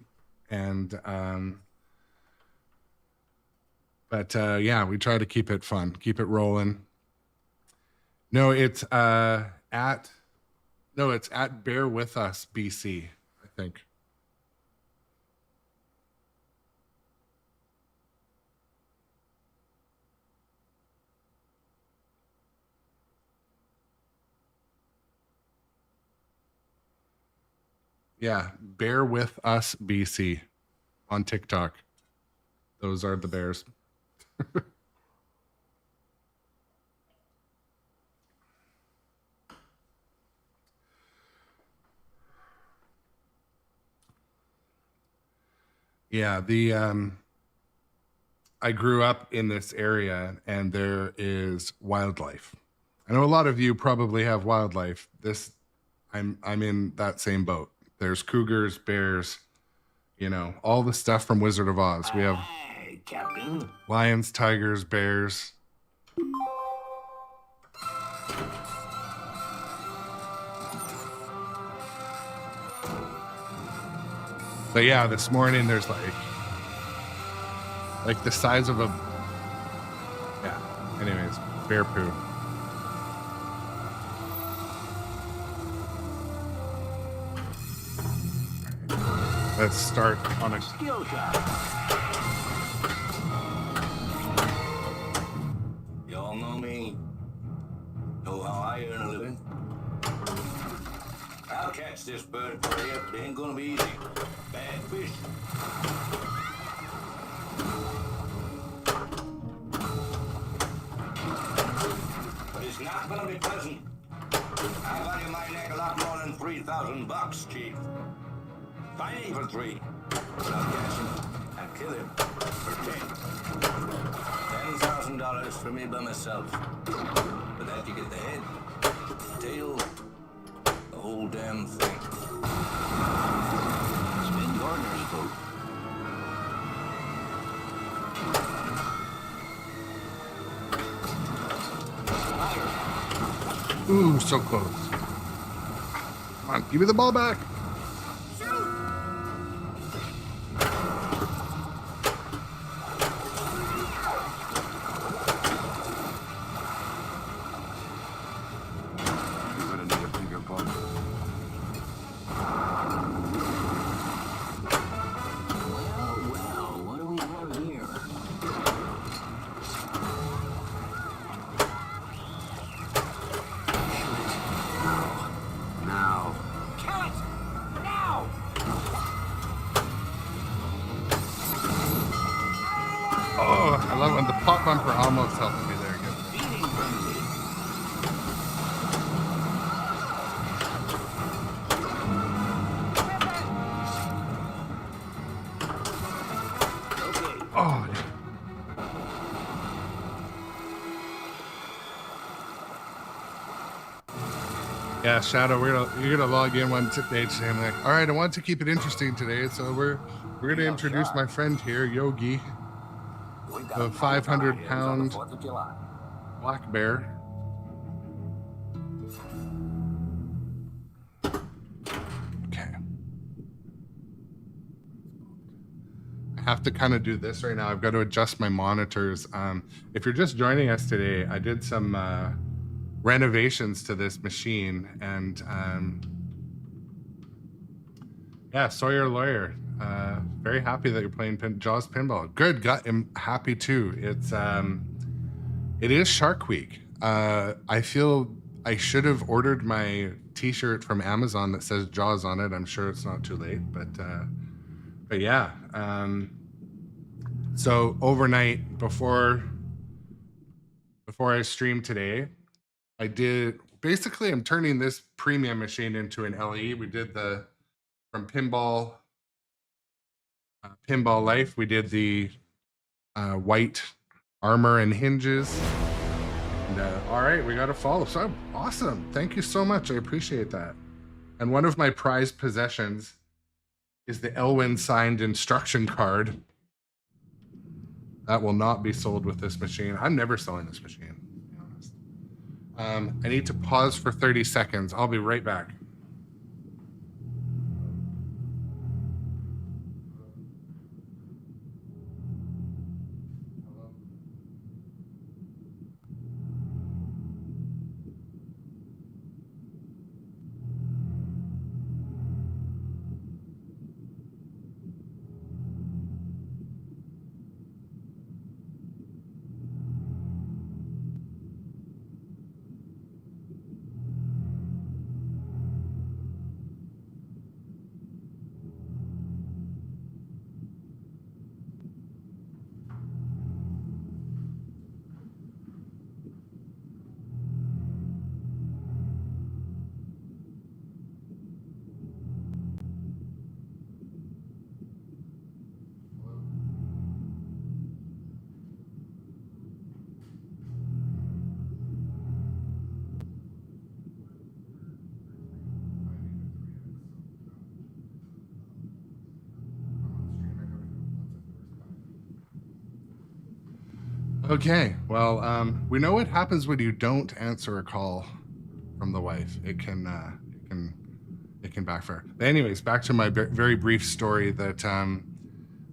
and but yeah, we try to keep it fun, keep it rolling. No, it's at Bear With Us BC, I think. Yeah, Bear With Us BC on TikTok. Those are the bears. Yeah, I grew up in this area and there is wildlife. I know a lot of you probably have wildlife. I'm in that same boat. There's cougars, bears, you know, all the stuff from Wizard of Oz. We have Captain. lions, tigers, bears. But yeah, this morning there's like the size of a, yeah, anyways, bear poo. Let's start on a Skill shot. Y'all know me. Know how I I earn a living. I'll catch this bird for you. It ain't gonna be easy. Bad fish. But it's not gonna be pleasant. I value my neck a lot more than $3,000, Chief. Find him for 3. But I'll catch him and kill him for 10. $10,000 for me by myself. But that you get the head, tail, the whole damn thing. Spin Gardner's boat. Ooh, so close. Come on, give me the ball back. You're gonna need a bigger boat. Well, what do we have here? Now. Kill it! Now! Oh, I love when the pop bumper almost helped me there. Good. Feeding frenzy. Okay. Oh, yeah. Yeah, Shadow, you're gonna log in one day today. I'm like, all right, I want to keep it interesting today, so we're gonna introduce my friend here, Yogi, the 500-pound black bear. Okay. I have to kind of do this right now. I've got to adjust my monitors. If you're just joining us today, I did some renovations to this machine, and yeah, Sawyer Lawyer, very happy that you're playing Jaws Pinball. Good, I'm happy too. It is Shark Week. I feel I should have ordered my t-shirt from Amazon that says Jaws on it. I'm sure it's not too late, but yeah. So overnight, before I streamed today, I did, basically I'm turning this premium machine into an LE. We did from Pinball Life, we did the white armor and hinges. And, all right, we got to follow. So awesome. Thank you so much. I appreciate that. And one of my prized possessions is the Elwyn signed instruction card. That will not be sold with this machine. I'm never selling this machine, to be honest. I need to pause for 30 seconds. I'll be right back. Okay, well, we know what happens when you don't answer a call from the wife. It can backfire. But anyways, back to my very brief story that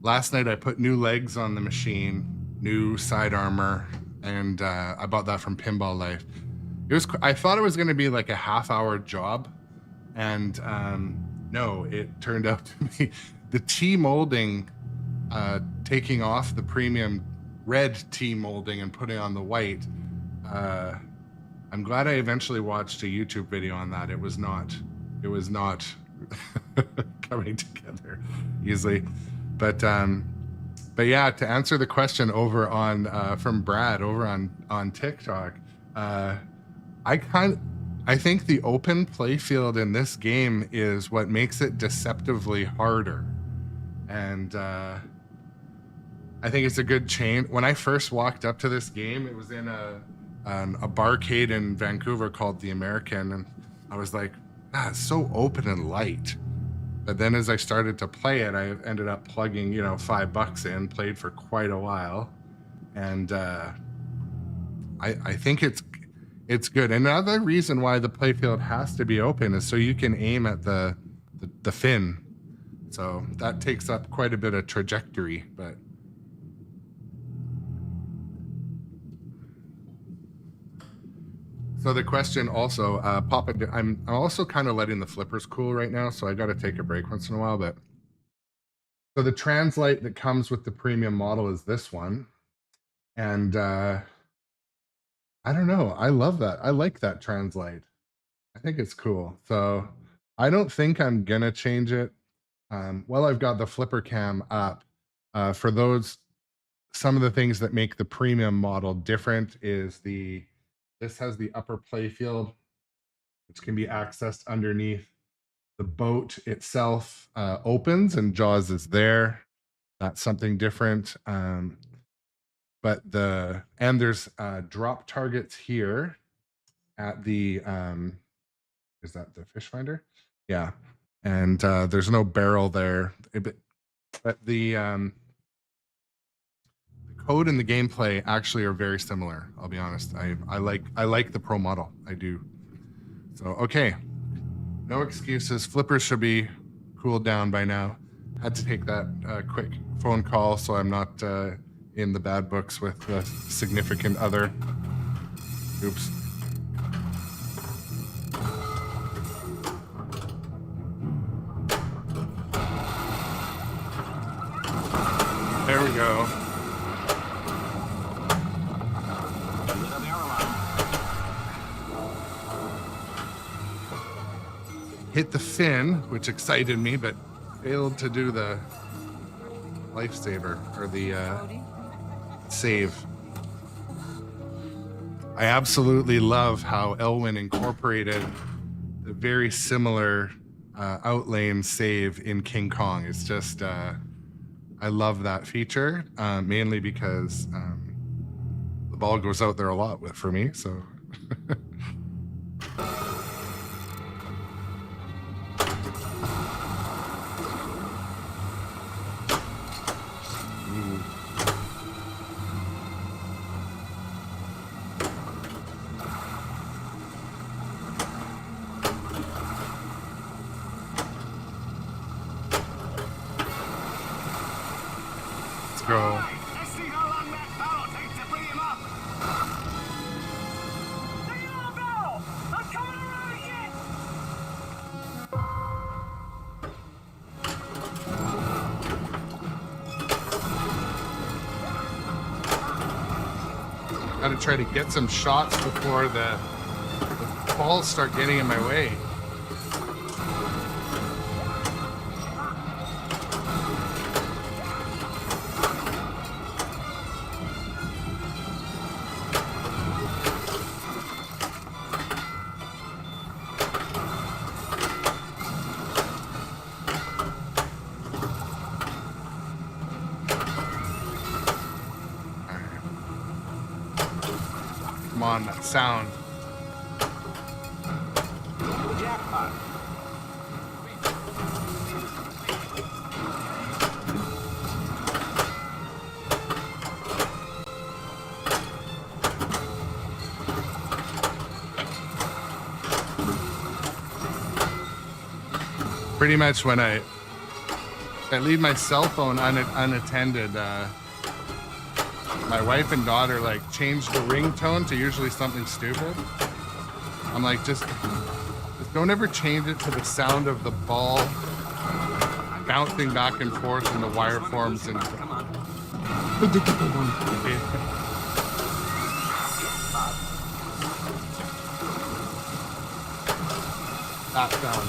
last night I put new legs on the machine, new side armor, and I bought that from Pinball Life. I thought it was going to be like a half-hour job, and no, it turned out to be the T molding, taking off the premium red T molding and putting on the white I'm glad I eventually watched a YouTube video on that. It was not coming together easily. But yeah, to answer the question over on from Brad over on TikTok, I think the open playfield in this game is what makes it deceptively harder. And I think it's a good chain. When I first walked up to this game, it was in a barcade in Vancouver called The American, and I was like, it's so open and light. But then as I started to play it, I ended up plugging, $5 in, played for quite a while, and I think it's good. Another reason why the playfield has to be open is so you can aim at the fin. So that takes up quite a bit of trajectory, but. So the question also, Papa, I'm also kind of letting the flippers cool right now, so I got to take a break once in a while. But so the translite that comes with the premium model is this one, and I don't know, I love that. I like that translite. I think it's cool. So I don't think I'm gonna change it. Well, I've got the flipper cam up. For those, some of the things that make the premium model different is this has the upper playfield, which can be accessed underneath. The boat itself opens and JAWS is there. That's something different. But there's drop targets here at the, is that the fish finder? Yeah. And there's no barrel there. But the code and the gameplay actually are very similar. I'll be honest. I like the Pro model. I do. So okay, no excuses. Flippers should be cooled down by now. Had to take that quick phone call so I'm not in the bad books with a significant other. Oops. There we go. Hit the fin, which excited me, but failed to do the lifesaver or the save. I absolutely love how Elwyn incorporated the very similar outlane save in King Kong. It's just, I love that feature, mainly because the ball goes out there a lot for me, so. Let's see how long that barrel takes to bring him up. Take it on, barrel! I'm coming around again! Gotta try to get some shots before the balls start getting in my way. Come on, that sound. Jackpot. Pretty much when I leave my cell phone unattended, my wife and daughter like change the ringtone to usually something stupid. I'm like, just don't ever change it to the sound of the ball bouncing back and forth in the wire forms and. That sound.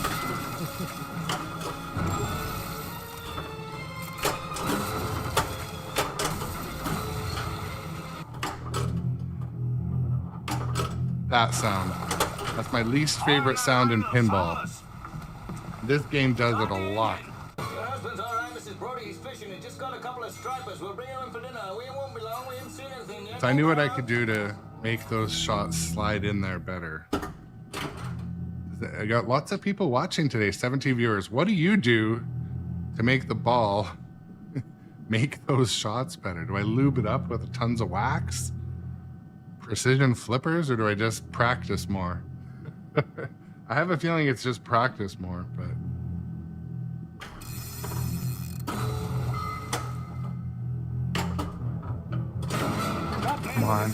That sound. That's my least favorite sound in pinball. This game does it a lot. Your husband's all right, Mrs. Brody. He's fishing. He just got a couple of stripers. We'll bring him in for dinner. We won't be long. We haven't seen anything yet. So I knew what I could do to make those shots slide in there better. I got lots of people watching today, 17 viewers. What do you do to make the ball make those shots better? Do I lube it up with tons of wax? Precision flippers, or do I just practice more? I have a feeling it's just practice more, but... Come on.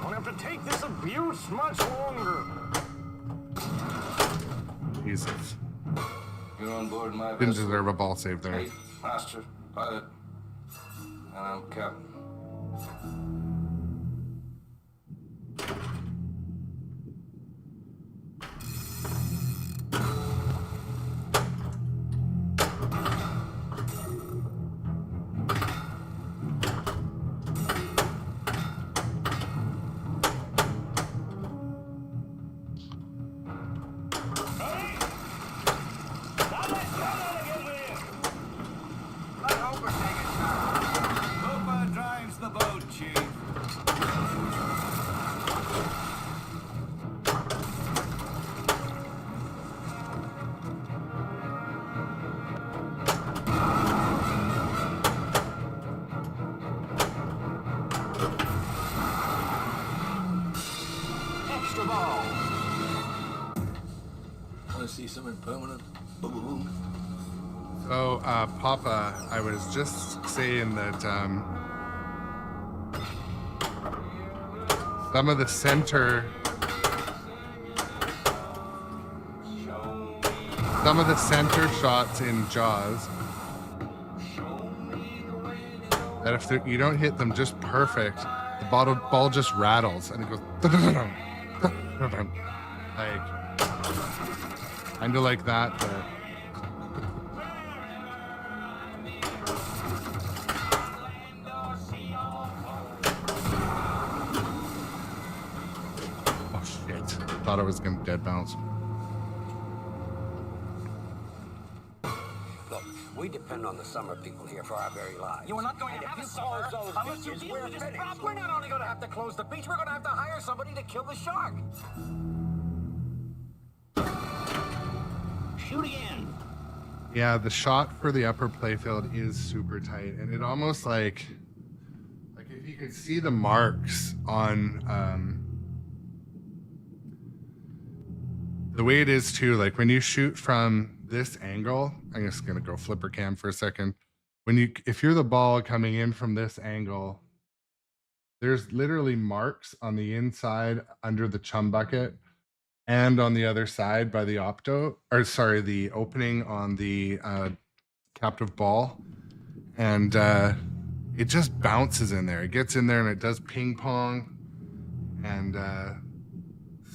Don't have to take this abuse much longer. Jesus. You're on board my Didn't vessel. deserve a ball save there. Hey, master, pilot, and I'm captain. Extra ball. Want to see something permanent? Boom. So, Papa, I was just saying that some of the center shots in Jaws, that if you don't hit them just perfect, the ball just rattles and it goes like kind of like that, but oh shit, thought I was gonna dead bounce. Look, we depend on the summer people here for our very lives. You are not going to have a summer unless you deal with this problem. We're not only going to have to close the beach, we're going to have to hire somebody to kill the shark. Shoot again. Yeah, the shot for the upper playfield is super tight, and it almost like if you could see the marks on the way it is too, like when you shoot from this angle, I'm just gonna go flipper cam for a second. If you're the ball coming in from this angle, there's literally marks on the inside under the chum bucket and on the other side by the the opening on the captive ball. And it just bounces in there. It gets in there and it does ping pong. And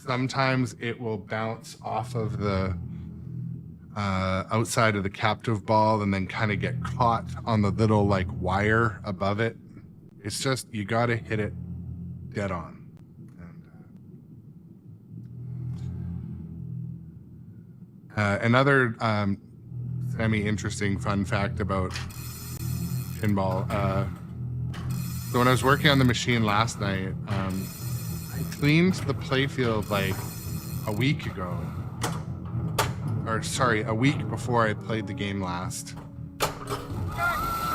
sometimes it will bounce off of the outside of the captive ball and then kind of get caught on the little like wire above it. It's just, you got to hit it dead on. Another semi-interesting fun fact about pinball. So when I was working on the machine last night, I cleaned the playfield like a week ago. Or sorry, a week before I played the game last.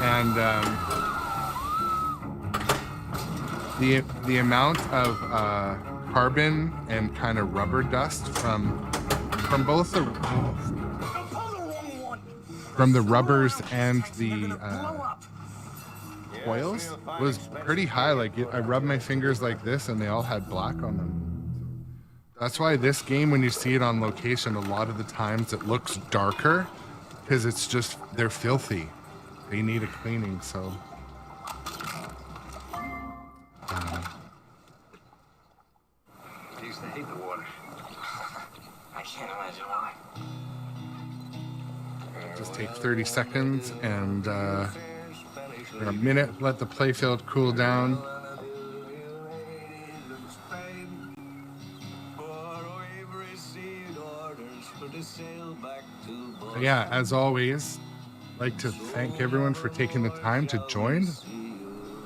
And the amount of carbon and kind of rubber dust from both the rubbers and the coils was pretty high. Like I rubbed my fingers like this and they all had black on them. That's why this game, when you see it on location, a lot of the times it looks darker because it's just, they're filthy. They need a cleaning. So can't imagine why. Just take 30 seconds and a minute, let the playfield cool down. Yeah, as always, I'd like to thank everyone for taking the time to join,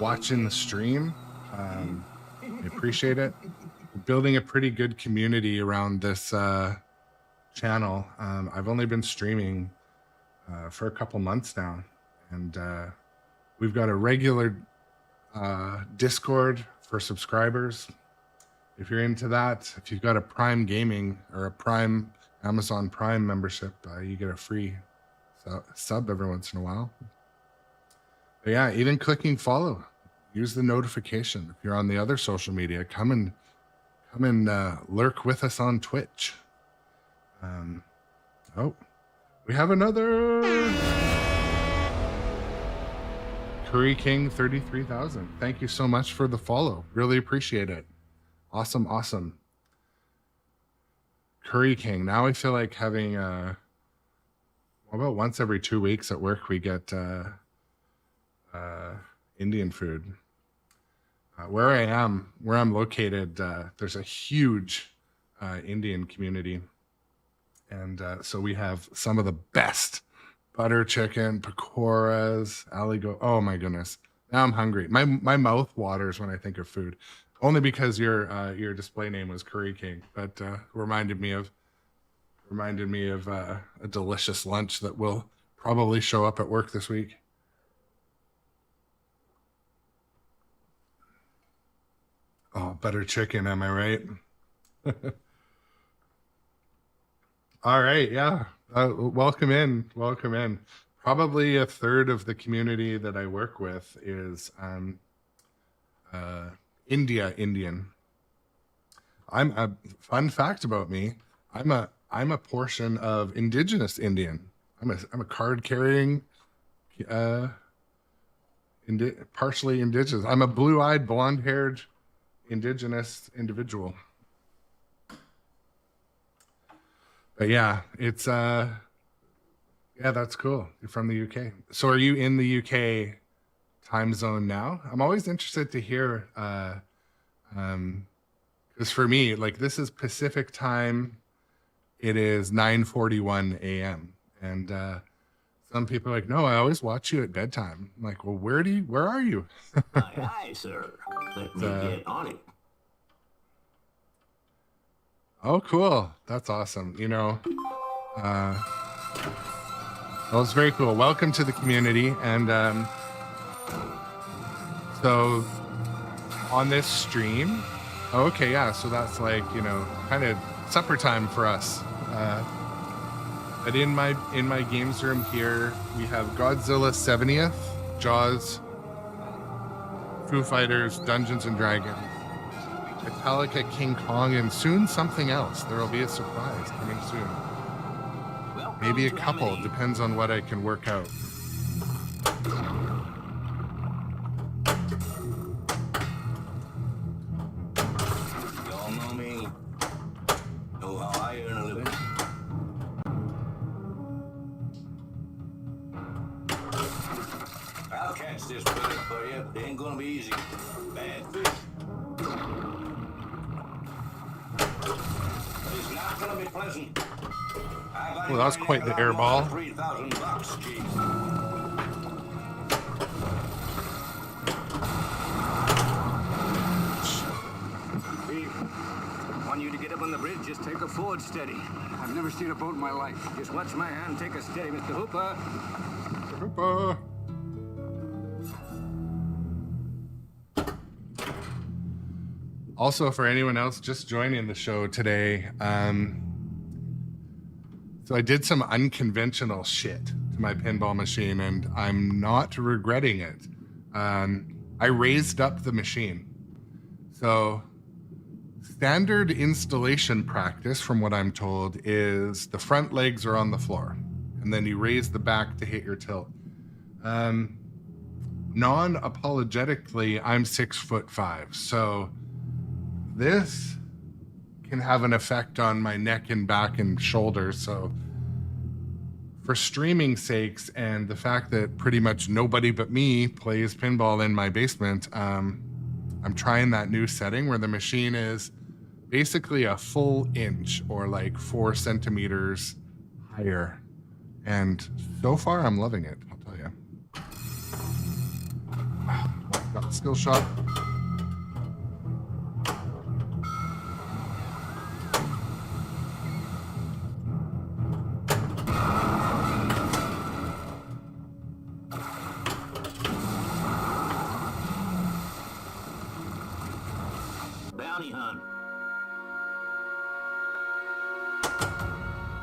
watching the stream. I appreciate it. We're building a pretty good community around this channel. I've only been streaming for a couple months now, and we've got a regular Discord for subscribers. If you're into that, if you've got a Prime Gaming or a Prime Amazon Prime membership, you get a free sub every once in a while. But yeah, even clicking follow, use the notification. If you're on the other social media, come and lurk with us on Twitch. Oh, we have another Curry King 33,000. Thank you so much for the follow. Really appreciate it. Awesome, awesome. Curry King. Now I feel like having about once every 2 weeks at work we get Indian food. Where I'm located, there's a huge Indian community, and so we have some of the best butter chicken, pakoras, aligo. Oh my goodness! Now I'm hungry. My mouth waters when I think of food. Only because your display name was Curry King, but reminded me of a delicious lunch that will probably show up at work this week. Oh, butter chicken, am I right? All right, yeah. Welcome in. Probably a third of the community that I work with is Indian. I'm a fun fact about me. I'm a portion of indigenous Indian. I'm a card carrying, partially indigenous. I'm a blue-eyed, blonde-haired indigenous individual. But yeah, it's yeah, that's cool. You're from the UK. So are you in the UK time zone now? I'm always interested to hear, because for me, like, this is Pacific time. It is 9:41 a.m. and some people are like, no, I always watch you at bedtime. I'm like, well, where are you? Aye, aye, sir. Let me get on it. Oh, cool. That's awesome. You know, well, it's very cool. Welcome to the community. And so on this stream, okay, yeah, so that's like, you know, kind of supper time for us. But in my games room here, we have Godzilla 70th, Jaws, Foo Fighters, Dungeons and Dragons, Metallica, King Kong, and soon something else. There will be a surprise coming soon. Maybe a couple, depends on what I can work out. Y'all know me. Know how I earn a living. I'll catch this bird for you, but it ain't gonna be easy. Bad fish. It's not gonna be pleasant. Well, that was quite the air ball. $3,000, geez. Want you to get up on the bridge, just take a forward steady. I've never seen a boat in my life. Just watch my hand, take a steady, Mr. Hooper. Hooper. Also, for anyone else just joining the show today, so I did some unconventional shit to my pinball machine, and I'm not regretting it. I raised up the machine. So standard installation practice, from what I'm told, is the front legs are on the floor, and then you raise the back to hit your tilt. Non-apologetically, I'm 6'5", so this can have an effect on my neck and back and shoulders. So for streaming sakes and the fact that pretty much nobody but me plays pinball in my basement, I'm trying that new setting where the machine is basically a full inch or like 4 centimeters higher. And so far I'm loving it, I'll tell you. Got the skill shot. Bounty hunt.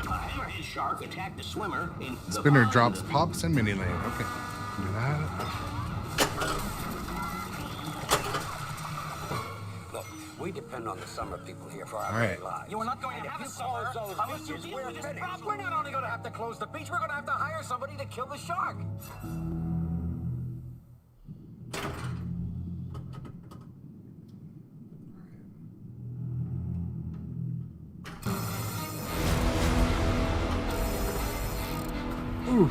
A hammerhead shark attacked a swimmer in the Spinner pond. drops pops and mini lane. Okay. Do that. Look, we depend on the summer people here for our All right. very lives. You are not going to have a summer unless you deal with this problem. We're not only going to have to close the beach, we're going to have to hire somebody to kill the shark. Ooh.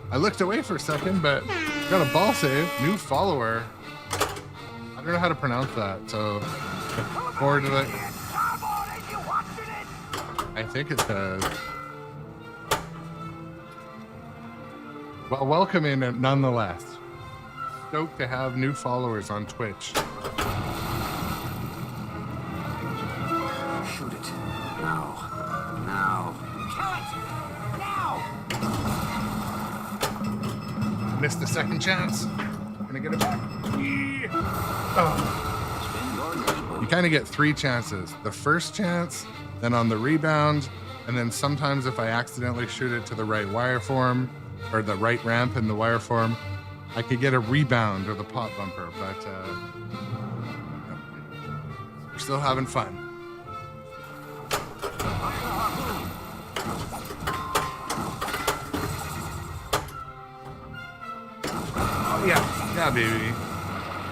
I looked away for a second, but got a ball save. New follower. I don't know how to pronounce that, so forward to it. I think it says. Well, welcome in nonetheless. Stoked to have new followers on Twitch. Shoot it. Now. Now. Kill it! Now! Missed the second chance. Gonna get it back. Yeah. Oh. You kind of get 3 chances. The first chance, then on the rebound, and then sometimes if I accidentally shoot it to the right wire form, or the right ramp in the wire form, I could get a rebound or the pop bumper, but we're still having fun. Oh, yeah, baby.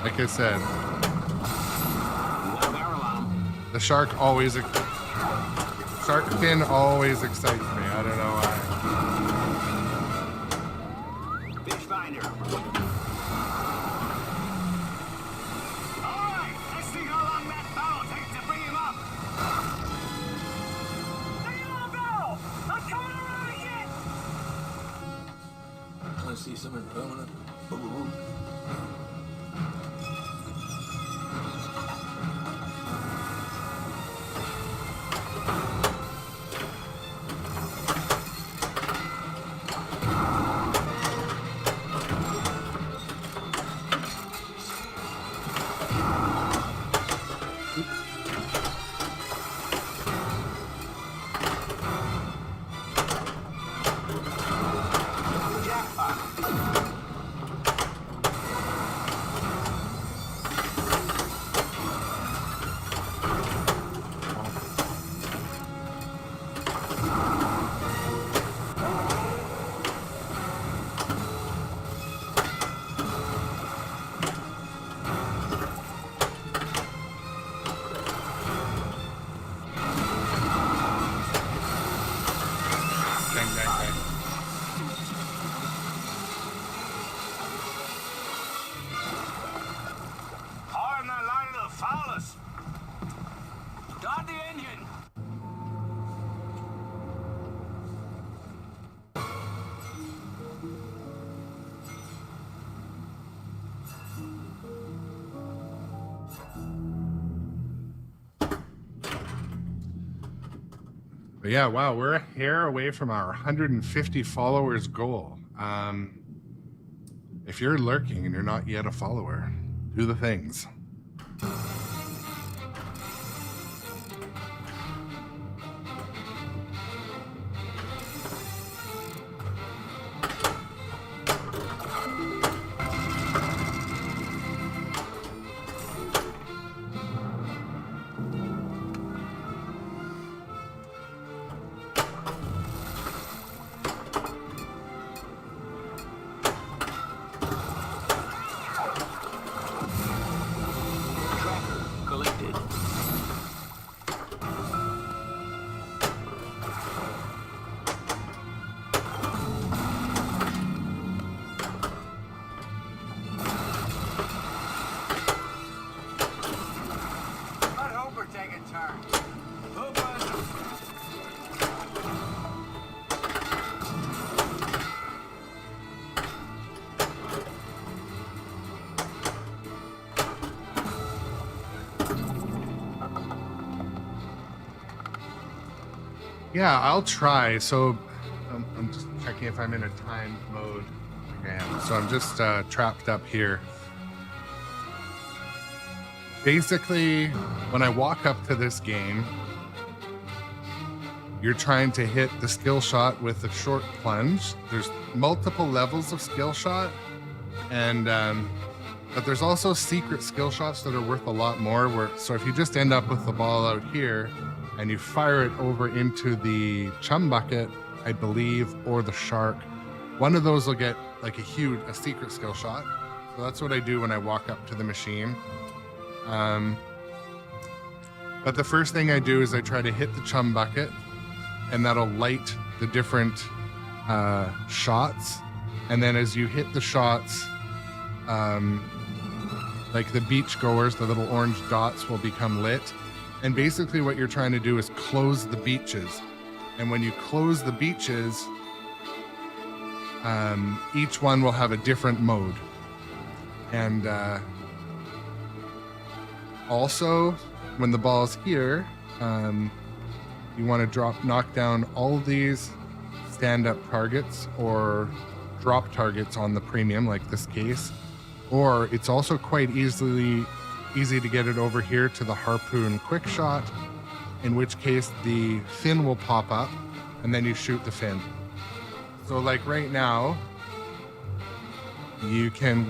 Like I said, the shark fin always excites me. I don't know why. Fish finder. All right, let's see how long that barrel takes to bring him up. There you are, barrel! I'm coming around again! I see something permanent. Ooh. Hard in that line of the foulest. Start the engine. But yeah, wow, we're a hair away from our 150 followers goal. If you're lurking and you're not yet a follower, do the things. Tracker we're taking turns. Who was it? Yeah, I'll try. So I'm just checking if I'm in a timed mode. I am. So I'm just trapped up here. Basically, when I walk up to this game, you're trying to hit the skill shot with a short plunge. There's multiple levels of skill shot, and but there's also secret skill shots that are worth a lot more. So if you just end up with the ball out here and you fire it over into the chum bucket, I believe, or the shark, one of those will get like a secret skill shot. So that's what I do when I walk up to the machine. But the first thing I do is I try to hit the chum bucket, and that'll light the different shots. And then as you hit the shots, like the beach goers, the little orange dots will become lit. And basically what you're trying to do is close the beaches. And when you close the beaches, each one will have a different mode. And also, when the ball's here, you want to knock down all of these stand-up targets or drop targets on the premium, like this case. Or it's also quite easy to get it over here to the harpoon quick shot, in which case the fin will pop up and then you shoot the fin. So like right now, you can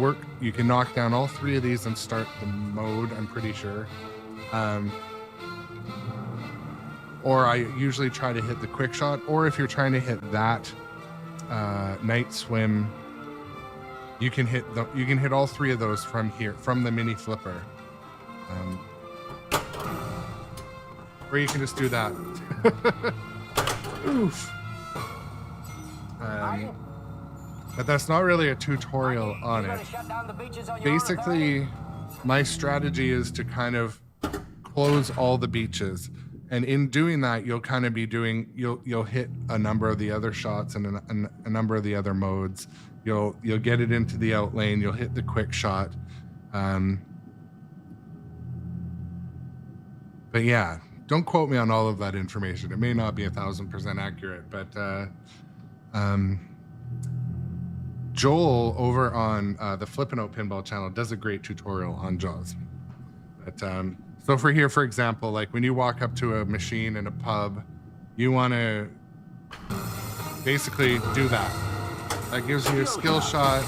knock down all three of these and start the mode, I'm pretty sure. Or I usually try to hit the quick shot, or if you're trying to hit that night swim, you can hit all three of those from here, from the mini flipper. Or you can just do that. Oof. But that's not really a tutorial on it. Basically, my strategy is to kind of close all the beaches. And in doing that, you'll kind of be you'll hit a number of the other shots and a number of the other modes. You'll get it into the out lane. You'll hit the quick shot. But yeah, don't quote me on all of that information. It may not be 1,000% accurate, but Joel over on the Flippin' Out Pinball channel does a great tutorial on Jaws. But so for example, like when you walk up to a machine in a pub, you want to basically do that. That gives you a skill shot.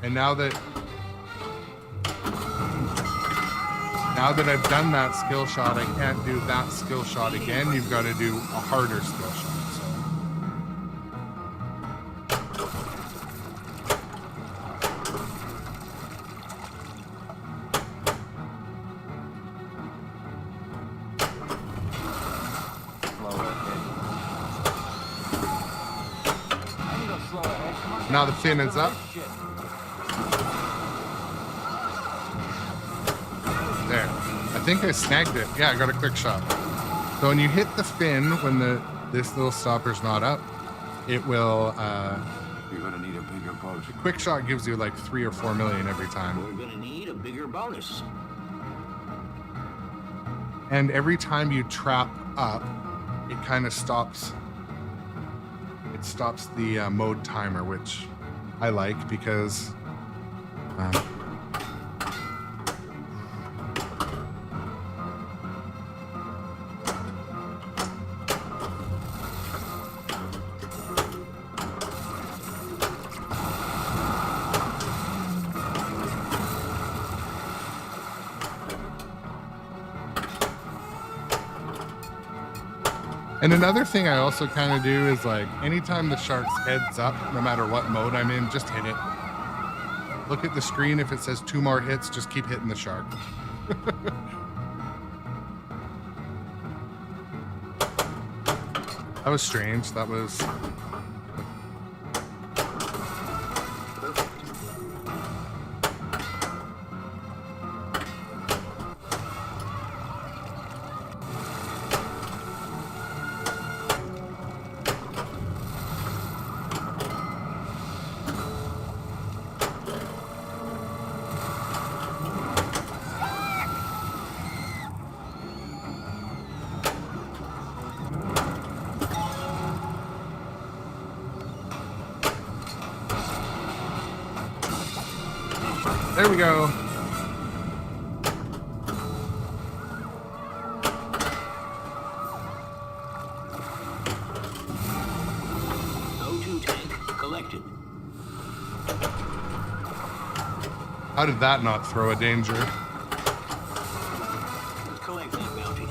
And now that I've done that skill shot, I can't do that skill shot again. You've got to do a harder skill shot. Now the fin is up. There. I think I snagged it. Yeah, I got a quick shot. So when you hit the fin, when this little stopper's not up, it will... You're gonna need a bigger bonus. The quick shot gives you like 3 or 4 million every time. We're gonna need a bigger bonus. And every time you trap up, it kind of stops... It stops the mode timer, which I like because... And another thing I also kind of do is like, anytime the shark's head's up, no matter what mode I'm in, just hit it. Look at the screen. If it says 2 more hits, just keep hitting the shark. That was strange. That was... There we go. O2 tank collected. How did that not throw a danger? Let's collect that bounty.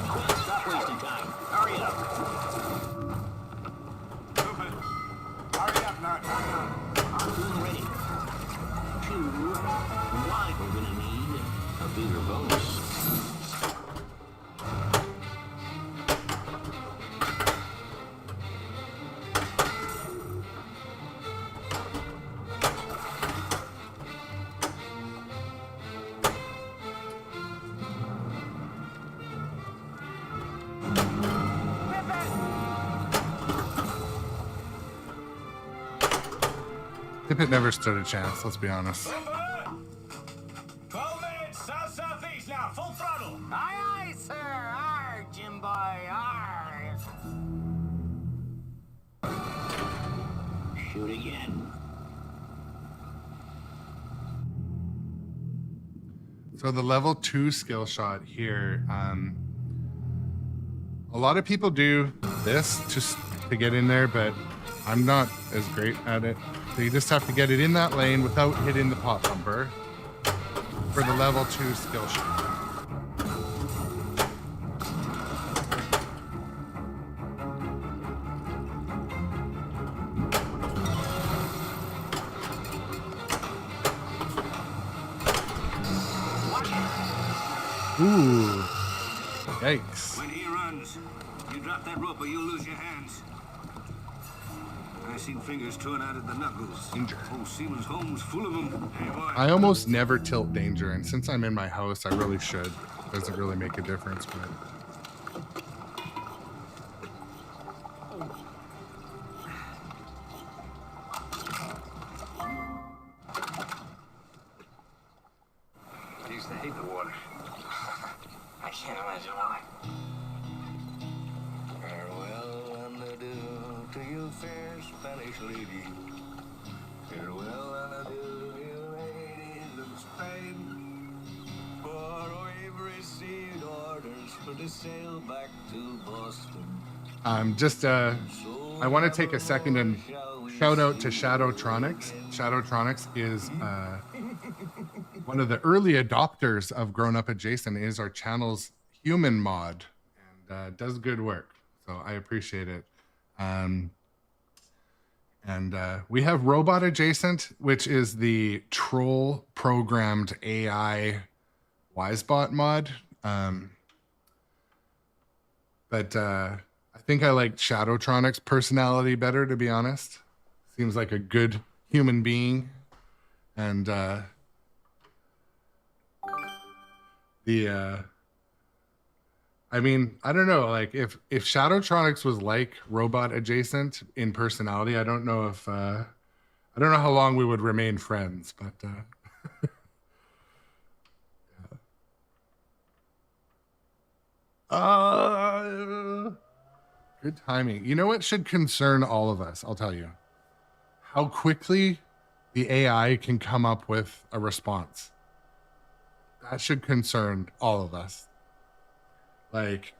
Quick, stop wasting time. Hurry up. Stupid. Hurry up now. Hurry up. Arthur ready. 2. Why we're gonna need a bigger bonus. Tippett never stood a chance, let's be honest. 12 minutes, south-southeast now, full throttle. Aye, aye, sir. Arr, Jim boy, arr. Shoot again. So the level 2 skill shot here, a lot of people do this just to get in there, but I'm not as great at it. So you just have to get it in that lane without hitting the pop bumper for the level 2 skill shot. Ooh. Yikes. When he runs, you drop that rope or you'll lose your hands. I seen fingers torn out of the knuckles. Danger. Oh, Siemens Home's full of them. Hey, boy. I almost never tilt danger, and since I'm in my house, I really should. It doesn't really make a difference, but... I used to hate the water. I can't imagine why. Farewell and adieu to you, fair Spanish lady. Farewell and adieu, you ladies of Spain. For we've received orders for to sail back to Boston. I want to take a second and shout out to Shadowtronics. Shadowtronics is one of the early adopters of Grown Up Adjacent, is our channel's human mod, and does good work. So I appreciate it. We have Robot Adjacent, which is the troll programmed AI Wisebot mod. But I think I like Shadowtronics' personality better, to be honest. Seems like a good human being. And I mean, I don't know, like if Shadowtronics was like Robot Adjacent in personality, I don't know if I don't know how long we would remain friends, but good timing. You know what should concern all of us? I'll tell you. How quickly the AI can come up with a response. That should concern all of us. Like,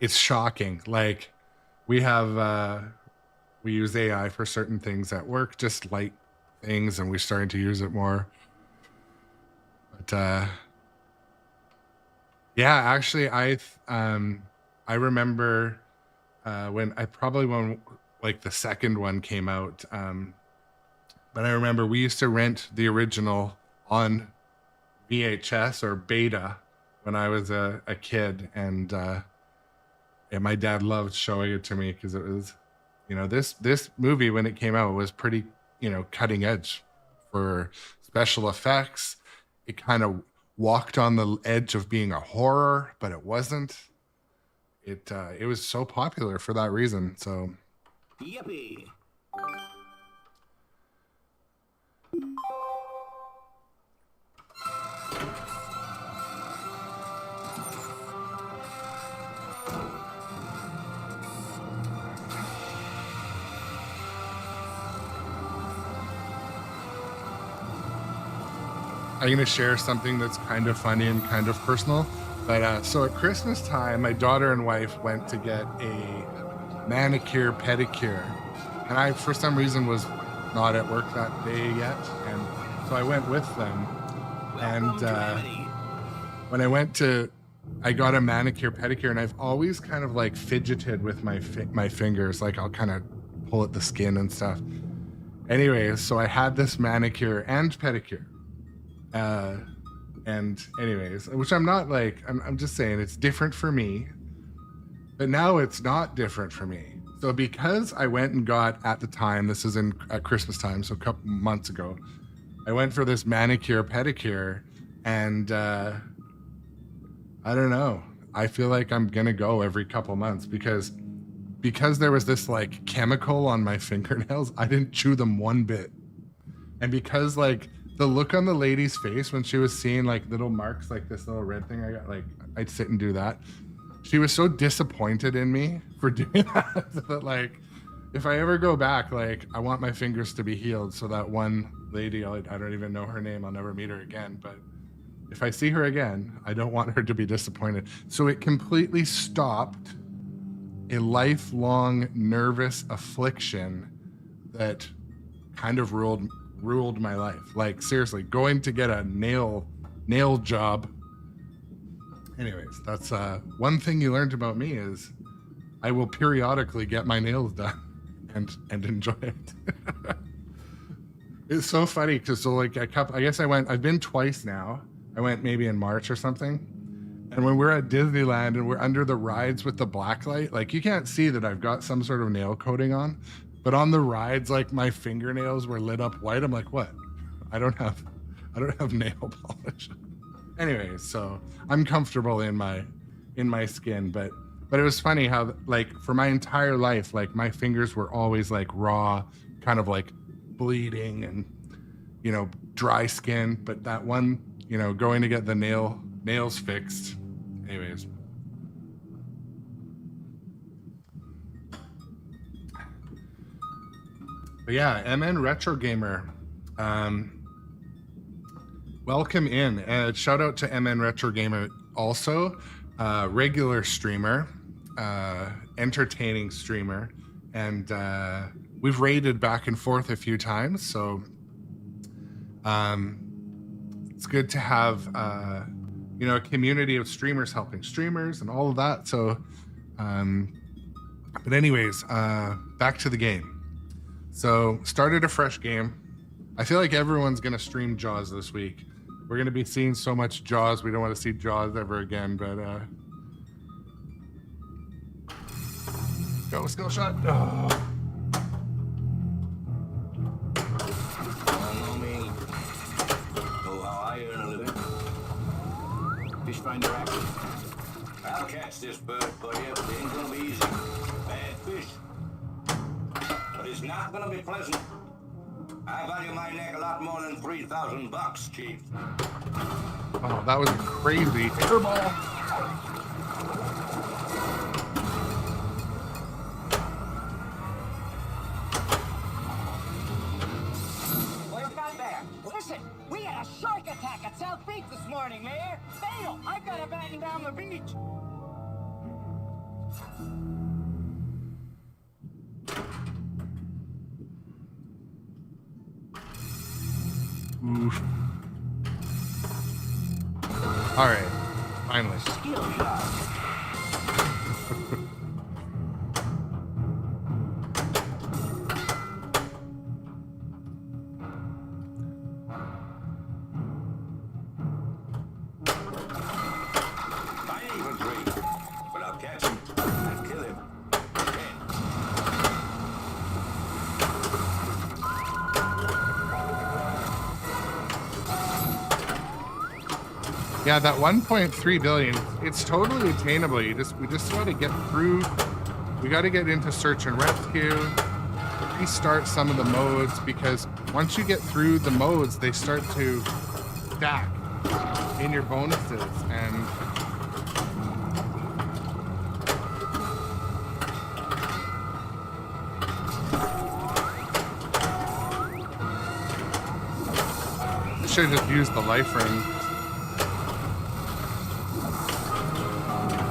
it's shocking. Like, we use AI for certain things at work, just light things, and we're starting to use it more. But yeah, actually, I remember when like the second one came out. But I remember we used to rent the original on VHS or beta when I was a kid, and my dad loved showing it to me because it was, you know, this movie when it came out was pretty, you know, cutting edge for special effects. It kind of walked on the edge of being a horror, but it wasn't. It was so popular for that reason. So. Yippee! I'm gonna share something that's kind of funny and kind of personal. But so at Christmas time, my daughter and wife went to get a manicure pedicure, and I, for some reason, was not at work that day yet, and so I went with them. And when I went to, I got a manicure pedicure, and I've always kind of like fidgeted with my fingers, like I'll kind of pull at the skin and stuff. Anyways, so I had this manicure and pedicure. And anyways, which I'm not like, I'm just saying it's different for me, but now it's not different for me. So because I went and got, at the time, this is at Christmas time, so a couple months ago, I went for this manicure pedicure, and I don't know, I feel like I'm gonna go every couple months because there was this like chemical on my fingernails, I didn't chew them one bit. And because like the look on the lady's face when she was seeing like little marks, like this little red thing I got, like I'd sit and do that. She was so disappointed in me for doing that that like, if I ever go back, like I want my fingers to be healed so that one lady, I don't even know her name, I'll never meet her again, but if I see her again, I don't want her to be disappointed. So it completely stopped a lifelong nervous affliction that kind of ruled my life. Like seriously, going to get a nail job. Anyways, that's one thing you learned about me is I will periodically get my nails done and enjoy it. It's so funny because so like I've been twice now. I went maybe in March or something. And when we're at Disneyland and we're under the rides with the black light, like you can't see that I've got some sort of nail coating on, but on the rides, like my fingernails were lit up white. I'm like, what? I don't have nail polish. Anyways, so I'm comfortable in my skin, but it was funny how like for my entire life, like my fingers were always like raw, kind of like bleeding and, you know, dry skin. But that one, you know, going to get the nails fixed. Anyways. But yeah, MN Retro Gamer. Welcome in. Shout out to MN Retro Gamer also. Regular streamer, entertaining streamer, and we've raided back and forth a few times, so it's good to have you know, a community of streamers helping streamers and all of that. So but anyways, back to the game. So started a fresh game. I feel like everyone's gonna stream Jaws this week. We're gonna be seeing so much Jaws. We don't want to see Jaws ever again, but go skill shot. Oh. Fish finder action. I'll catch this bird for you. It ain't gonna be easy. Bad fish. But it's not gonna be pleasant. I value my neck a lot more than $3,000, Chief. Oh, that was crazy. Airball. What you got there? Listen, we had a shark attack at South Beach this morning, Mayor. Fatal! I've got to batten down the beach. Oof. All right, finally. Skill shot. I ain't even great, but I'll catch him and kill him. Yeah, that 1.3 billion, it's totally attainable. We just got to get through. We got to get into search and rescue, restart some of the modes, because once you get through the modes, they start to stack in your bonuses. And should have just used the life ring.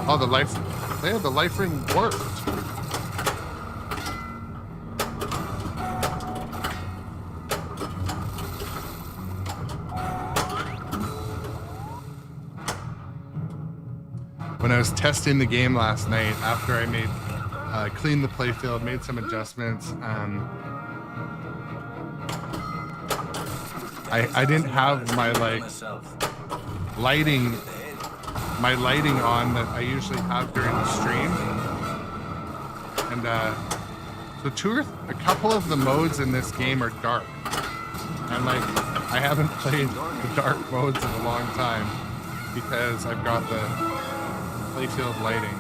Oh, the life ring worked. When I was testing the game last night, after I made cleaned the playfield, made some adjustments, I didn't have my lighting on that I usually have during the stream, and so a couple of the modes in this game are dark, and like I haven't played the dark modes in a long time because I've got the playfield lighting.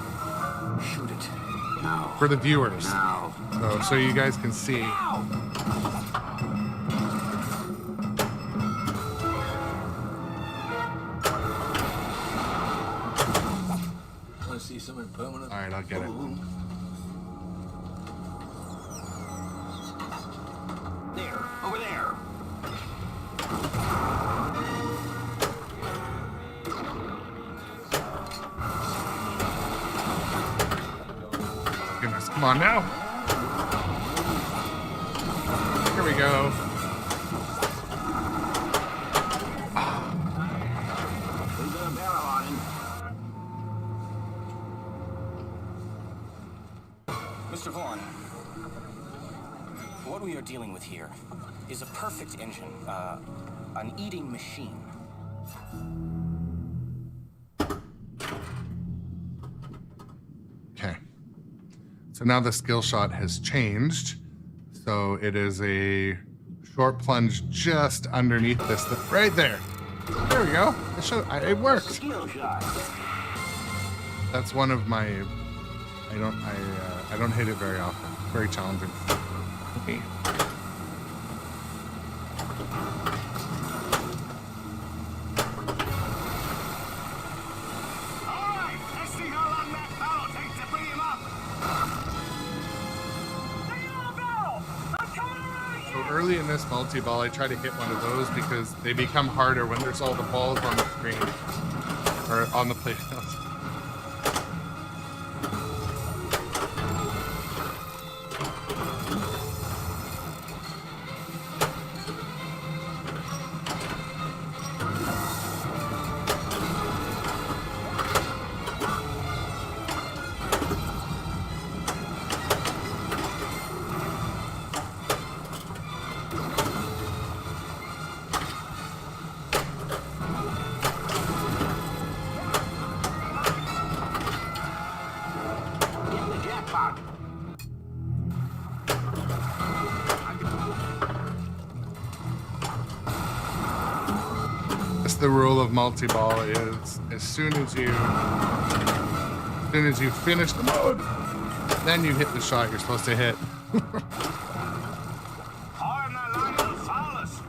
Shoot it. Now. For the viewers. Now. So you guys can see. I see some impermanent. All right, I'll get it. There. Over there. Goodness, come on now. Here we go. We've got a barrel on him. Mr. Vaughn, what we are dealing with here is a perfect engine, an eating machine. Okay. So now the skill shot has changed. So it is a short plunge just underneath this, right there. There we go. It worked. Skill shot. That's one of my. I don't hit it very often. Very challenging. Okay. Alright, let's see how long that barrel takes to bring him up. Bring him on the barrel! I'm coming around here! So early in this multi-ball, I try to hit one of those because they become harder when there's all the balls on the screen or on the playfield. The rule of multi-ball is as soon as you finish the mode, then you hit the shot you're supposed to hit. Hard and line will foul us.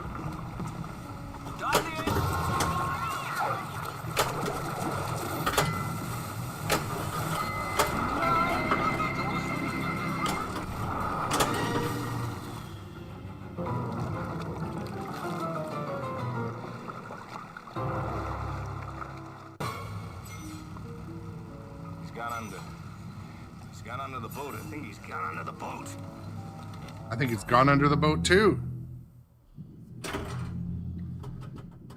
He's gone under the boat. I think he's gone under the boat. I think it's gone under the boat too.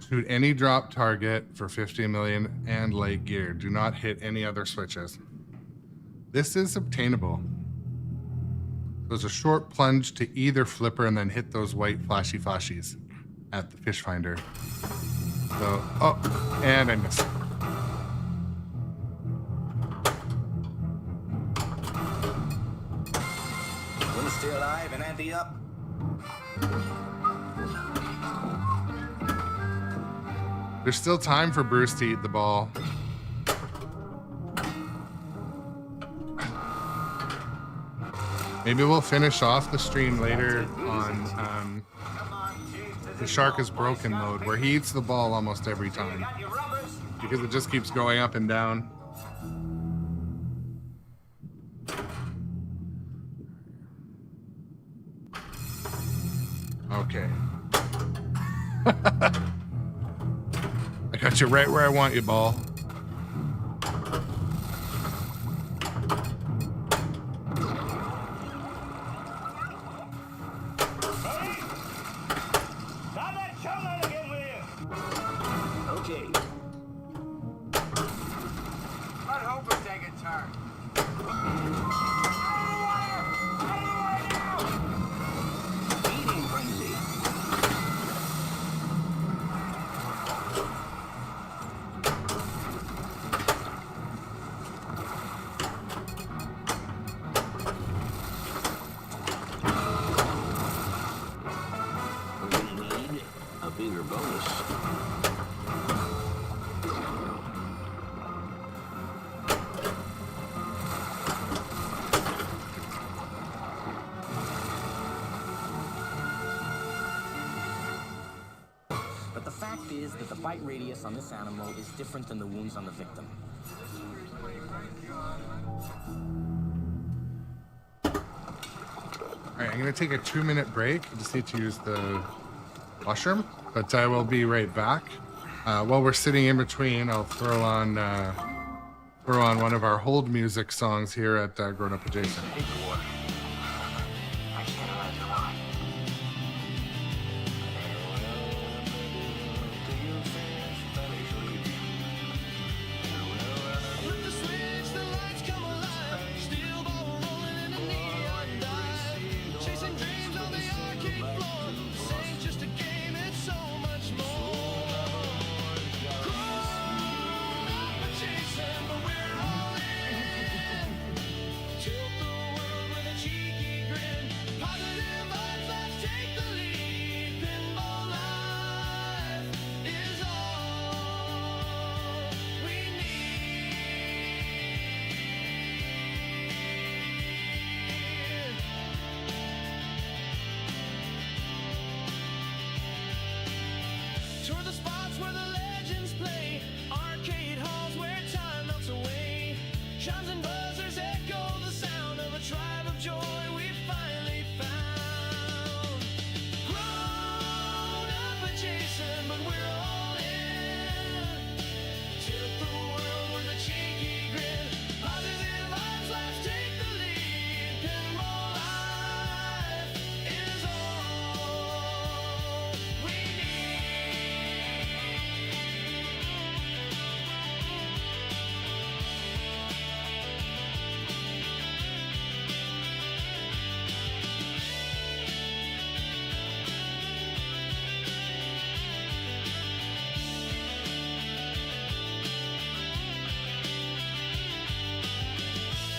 Shoot any drop target for 50 million and light gear. Do not hit any other switches. This is obtainable. There's a short plunge to either flipper and then hit those white flashy flashies at the fish finder. So, oh, and I missed. Stay alive and ante up. There's still time for Bruce to eat the ball. Maybe we'll finish off the stream later on the Shark is Broken mode, where he eats the ball almost every time because it just keeps going up and down. Okay. you right where I want you, ball. Stop that showman again with you. Okay. Let Hooper take a turn. Feeding frenzy. We're gonna need a bigger bonus. But the fact is that the bite radius on this animal is different than the wounds on the victim. All right, I'm gonna take a 2-minute break. I just need to use the washroom, but I will be right back. While we're sitting in between, I'll throw on one of our hold music songs here at Grown Up Adjacent. Tour the spots where the legends play, arcade halls where time melts away. Chimes and buzzers echo the sound of a tribe of joy we finally found. Grown up adjacent, but we're all in. Tilt the world with a cheeky grin. Positive vibes, let's take the lead. Pinball life is all we need.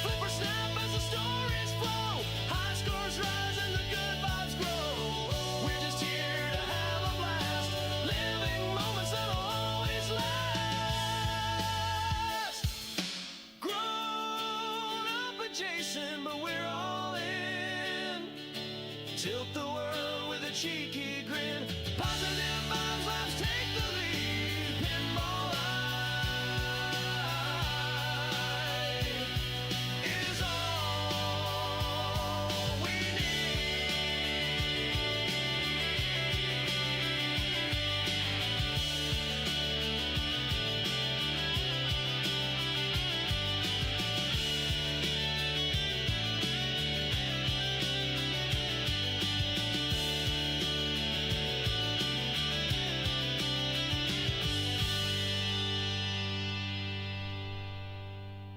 Flipper snap as the stories flow. High scores rise and the good vibes grow. We're just here to have a blast, living moments that'll always last. Grown up adjacent, but we're all in. Tilt the world with a cheeky grin. Positive vibes, let's take the lead. Pinball life is all we need.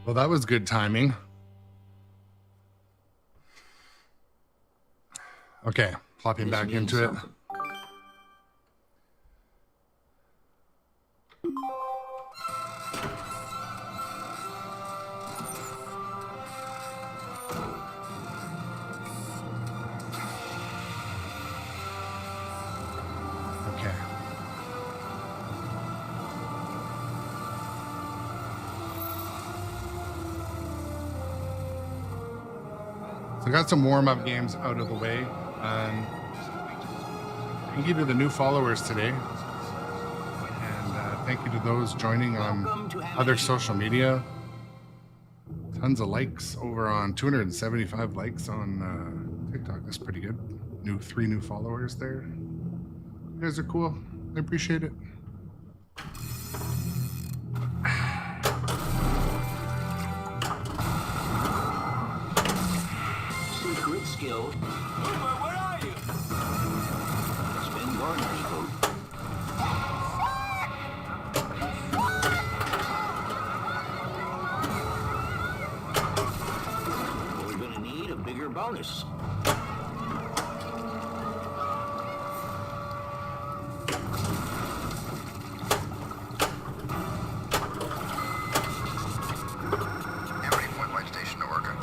Well, that was good timing. Okay, plopping back This means into it. something. Okay. So I got some warm-up games out of the way. Thank you to the new followers today. And thank you to those joining on other social media. Tons of likes, over on 275 likes on TikTok. That's pretty good. 3 new followers there. You guys are cool. I appreciate it. skill. Where are you? Spin Gardner's vote. We're gonna need a bigger bonus. Every point white station to order.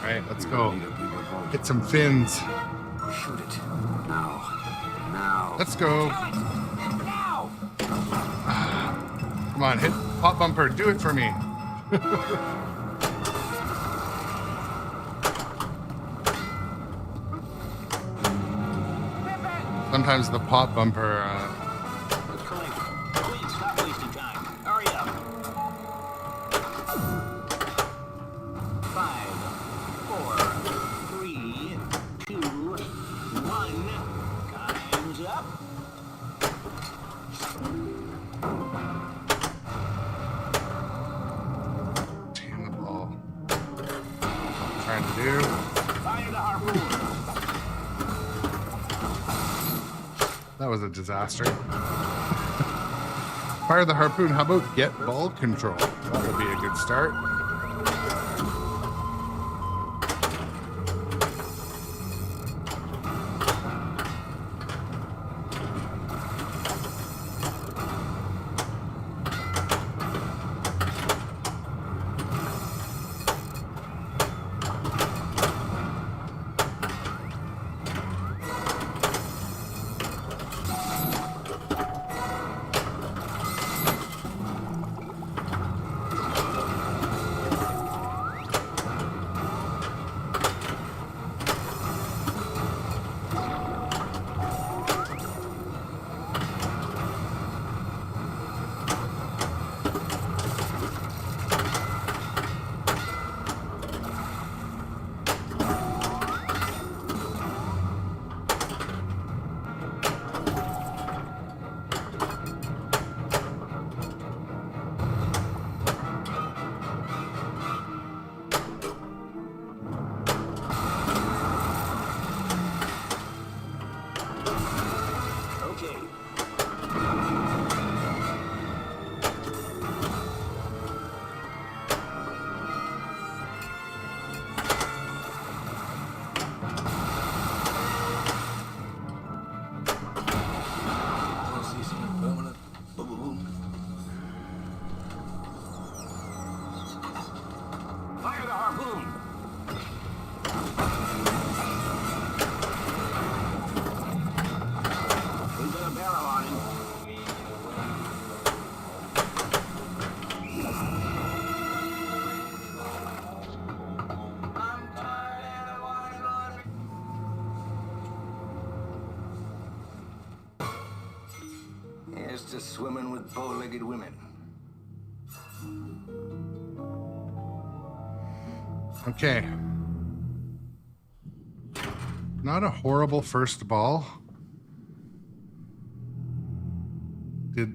All right, let's go. Get some fins. Shoot it. Now. Let's go. Now! Come on, hit pop bumper. Do it for me. Sometimes the pop bumper. Let's play. Please stop wasting time. Hurry up. 5, 4, 3, 2, 1. Time's up. Damn the ball. What I'm trying to do. Fire the harpoon. That was a disaster. Fire the harpoon. How about get ball control? That would be a good start. To swimming with bow-legged women. Okay. Not a horrible first ball.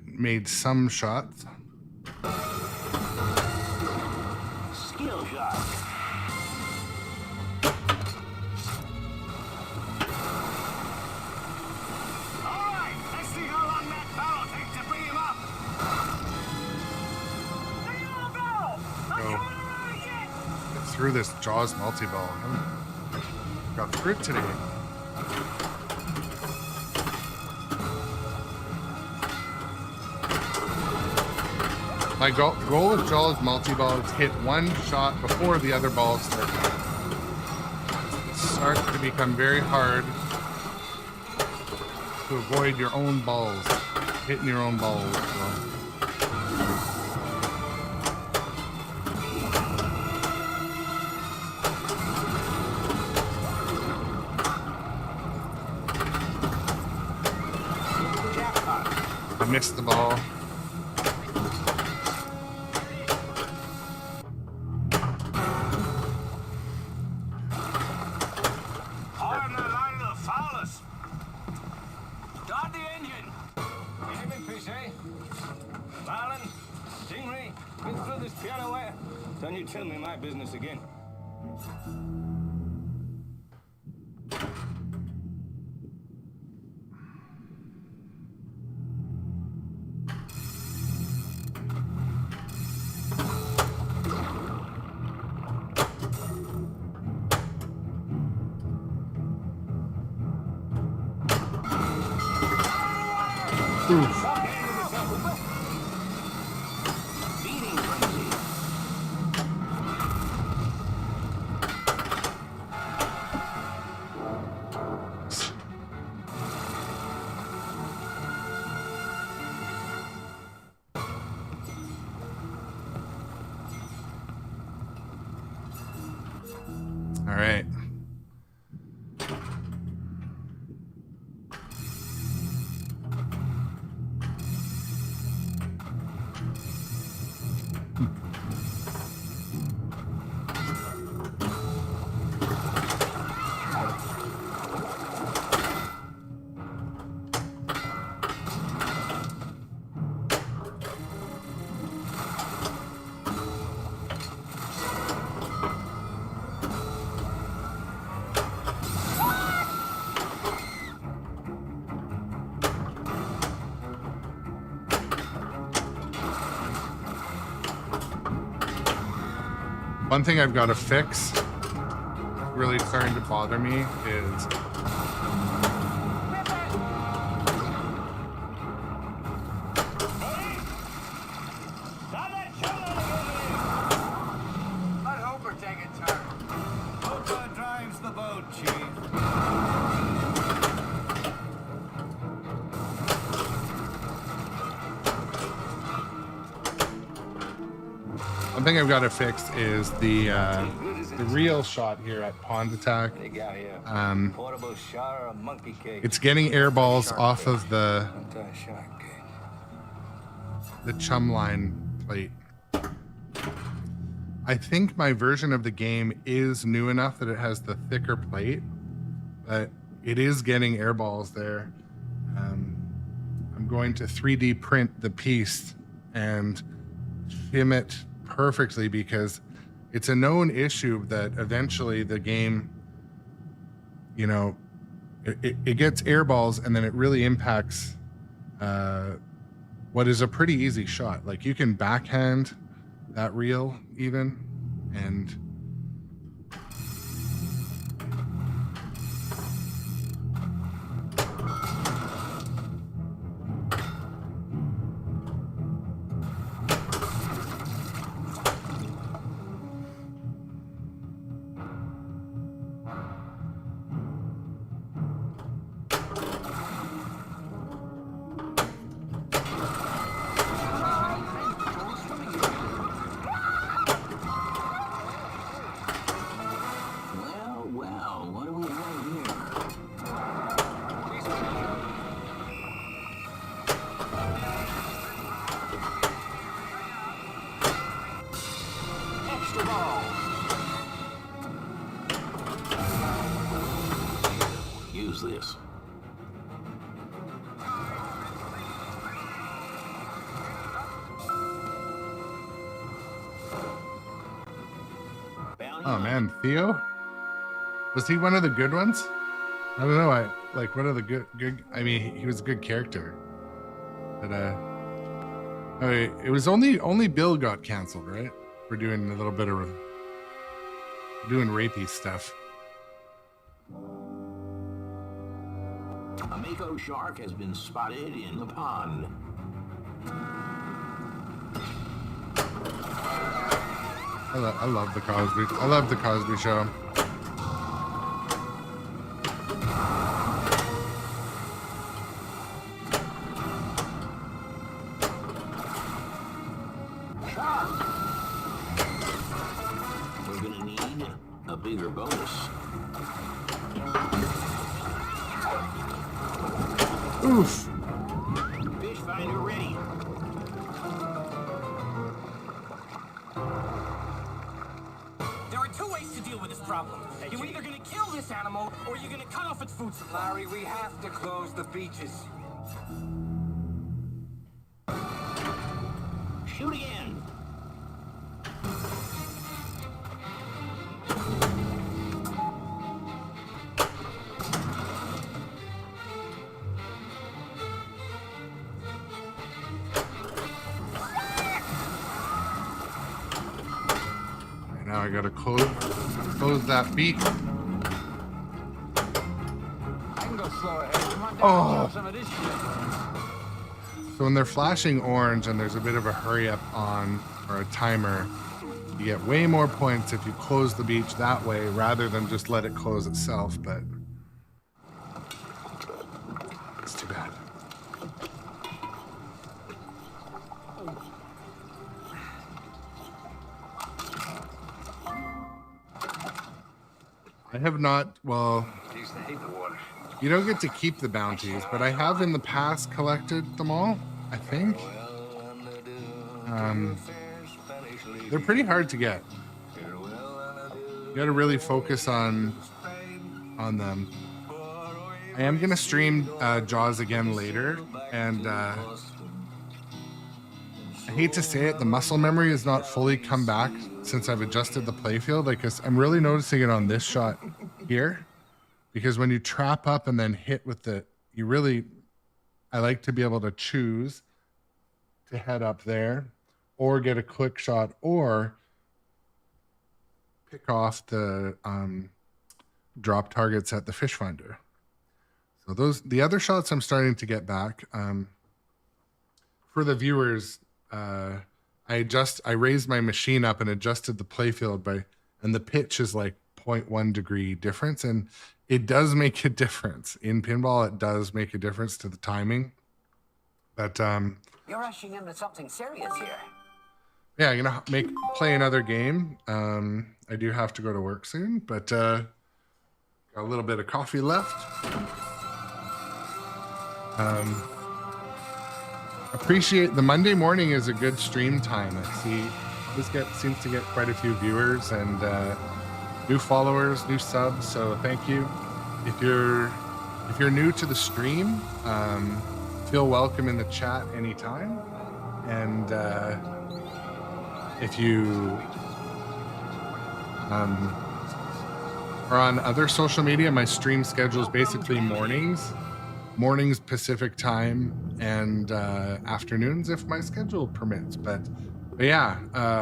Made some shots. Skill shot. Through this Jaws multi-ball. Got through it today. My goal with Jaws multi-ball is hit one shot before the other balls start. It starts to become very hard to avoid your own balls, hitting your own balls. So. missed the ball. Arm the line of the foulest. Start the engine. David Fisher, Marlon, Stingray, been through this piano wire. Don't you tell me my business again. Beating frenzy. All right. One thing I've got to fix, really starting to bother me, is Let Hooper take a turn. Hooper drives the boat, Chief. one thing I've got to fix is the real shot here at Pond Attack. They got here. Portable shot or a monkey cage. It's getting air balls off of the Shark cage. chum line plate. I think my version of the game is new enough that it has the thicker plate, but it is getting air balls there. I'm going to 3D print the piece and shim it perfectly, because it's a known issue that eventually the game, you know, it gets air balls and then it really impacts what is a pretty easy shot. Like, you can backhand that reel even, and Well, what do we have here? Extra ball. Use this. oh man, Theo? Was he one of the good ones? I don't know. I like one of the good. I mean, he was a good character. But it was only Bill got canceled, right? For doing a little bit of doing rapey stuff. A mako shark has been spotted in the pond. I love the Cosby. I love the Cosby Show. We're gonna need a bigger bonus. Oof. Fish finder problem. You're either gonna kill this animal or you're gonna cut off its food supply. Larry, we have to close the beaches. Shoot again. Now I gotta close that beat. I can go slow ahead. Come on down Oh. and some of this shit. So when they're flashing orange and there's a bit of a hurry up on or a timer, you get way more points if you close the beach that way rather than just let it close itself, but it's too bad. I have not, well, Jeez, I hate the water. you don't get to keep the bounties, but I have in the past collected them all, I think. They're pretty hard to get. You gotta really focus on them. I am gonna stream Jaws again later, and I hate to say it, the muscle memory has not fully come back since I've adjusted the playfield. Like, I'm really noticing it on this shot here, because when you trap up and then hit with the, I like to be able to choose to head up there or get a quick shot or pick off the drop targets at the fish finder. So the other shots I'm starting to get back. For the viewers, I raised my machine up and adjusted the playfield and the pitch is like 0.1 degree difference, and it does make a difference in pinball. It does make a difference to the timing, but You're rushing into something serious here. yeah, I'm gonna play another game. I do have to go to work soon, but got a little bit of coffee left. Appreciate the Monday morning is a good stream time. I see this seems to get quite a few viewers and new followers, new subs. So thank you. If you're new to the stream, feel welcome in the chat anytime. And if you are on other social media, my stream schedule is basically mornings Pacific time, and afternoons if my schedule permits. But yeah,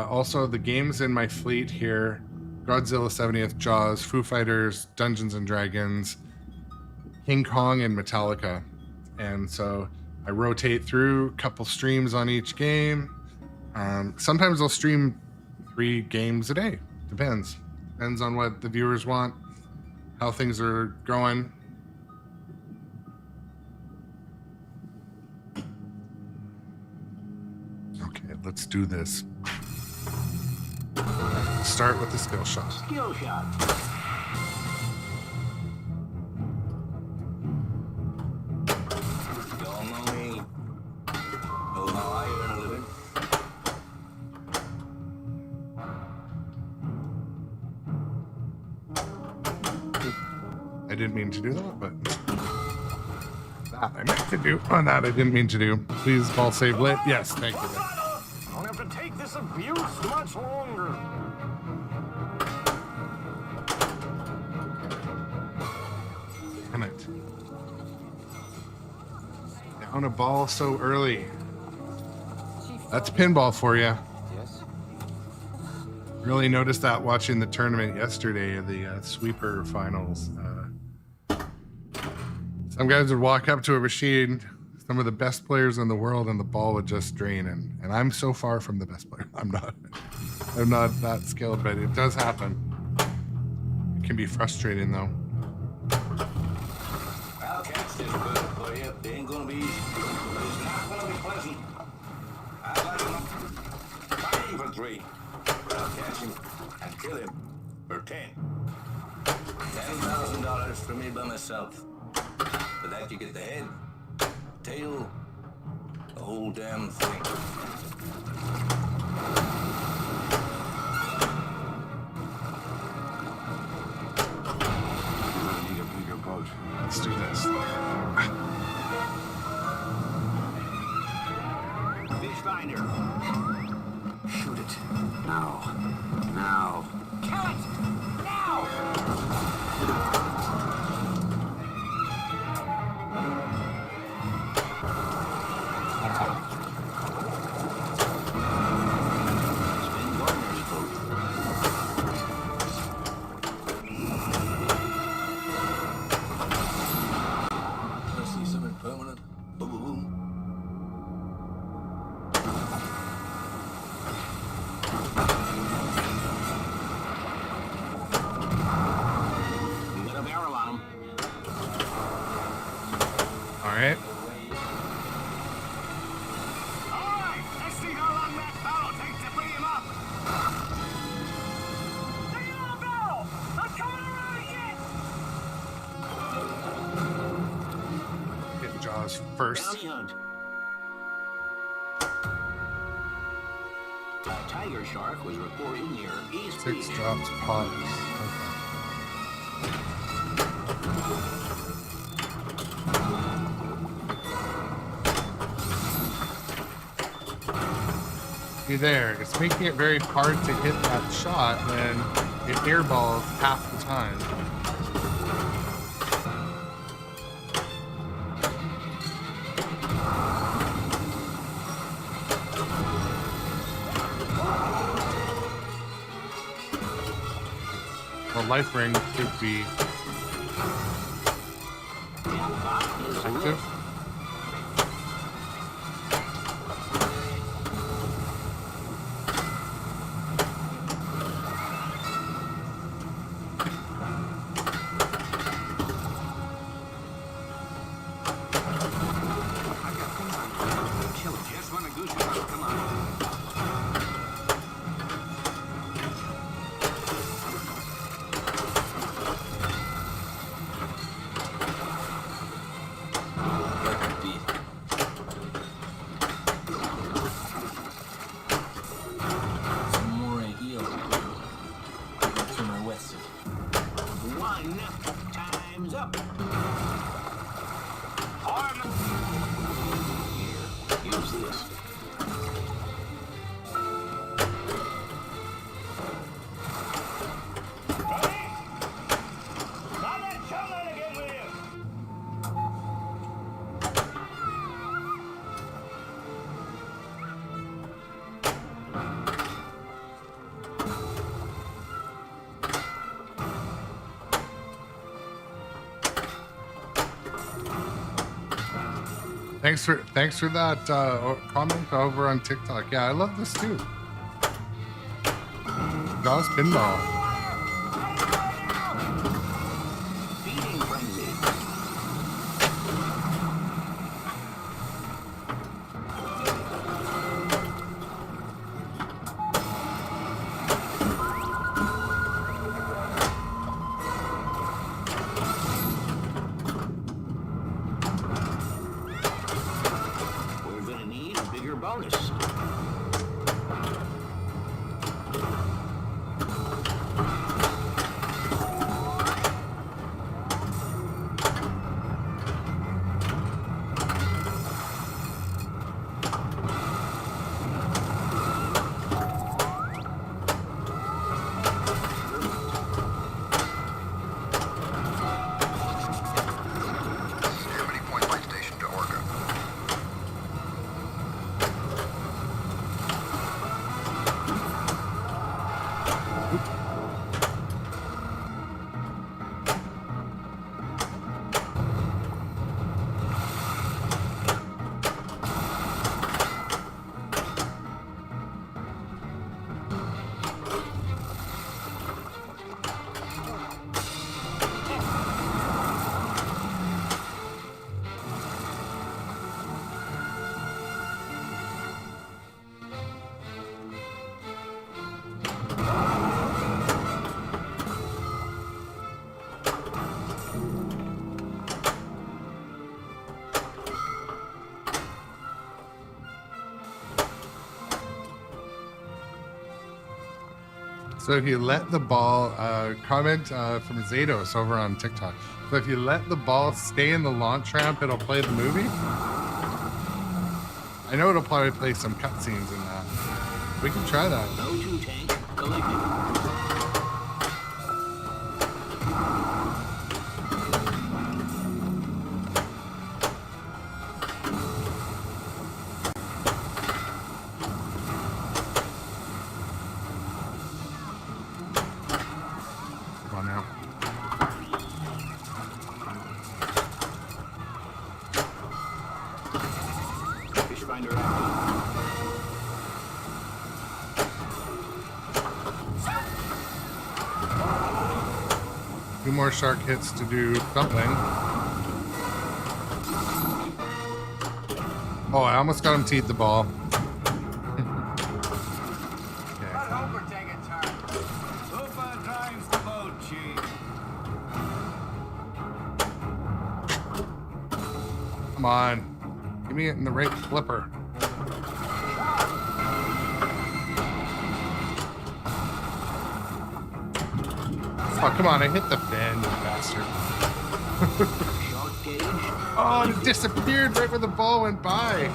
also the games in my fleet here: Godzilla 70th, Jaws, Foo Fighters, Dungeons and Dragons, King Kong, and Metallica. And so I rotate through a couple streams on each game. Sometimes I'll stream 3 games a day. Depends on what the viewers want, how things are going. Okay, let's do this. Start with the skill shot. Skill shot. Y'all know me. Know how I earn a living. I didn't mean to do that, but that I meant to do. On that, I didn't mean to do. Please, ball save lit. Yes, thank you. I don't have to take this abuse much longer. Damn it. Down a ball so early. That's pinball for you. Yes. Really noticed that watching the tournament yesterday, the sweeper finals. Some guys would walk up to a machine, some of the best players in the world, and the ball would just drain. And I'm so far from the best player. I'm not that skilled, but it does happen. It can be frustrating though. I'll catch this bird for you. It ain't gonna be easy. But it's not gonna be pleasant. I'll let him 5 for 3. I'll catch him and kill him for 10. $10,000 for me by myself. For that you get the head, tail, the whole damn thing. Shoot it. Now. Now. Kill it! Now! Spin Gardner's vote. I see something permanent. Boom, boom, boom. You got a barrel on him. All right. All right, let's see how long that barrel takes to bring him up. Take it on the barrel! I'm coming around again! Hit Jaws first. Bounty hunt. A tiger shark was reported near East 6 Beach. drops pops. Okay. See there, it's making it very hard to hit that shot when it airballs half the time. The life ring could be active. Just when the goose is about to come out. Some more right here. To my west. One. Time's up. Here, use this. Now let's show that again, William! Thanks for that comment over on TikTok. Yeah, I love this too. Jaws pinball. Feeding frenzy. We're gonna need a bigger bonus. Point light station to Orca. So if you let the ball, comment from Zados over on TikTok. So if you let the ball stay in the launch ramp, it'll play the movie. I know it'll probably play some cutscenes in that. We can try that. O2 tank collected. Come on now. Fish finder active. 2 more shark hits to do something. Oh, I almost got him teed the ball. Okay. Let Hooper take a turn. Hooper drives the boat, Chief. Come on. Give me it in the right flipper. Oh, come on. I hit the fin, you bastard. Short gauge. Oh, it disappeared right where the ball went by.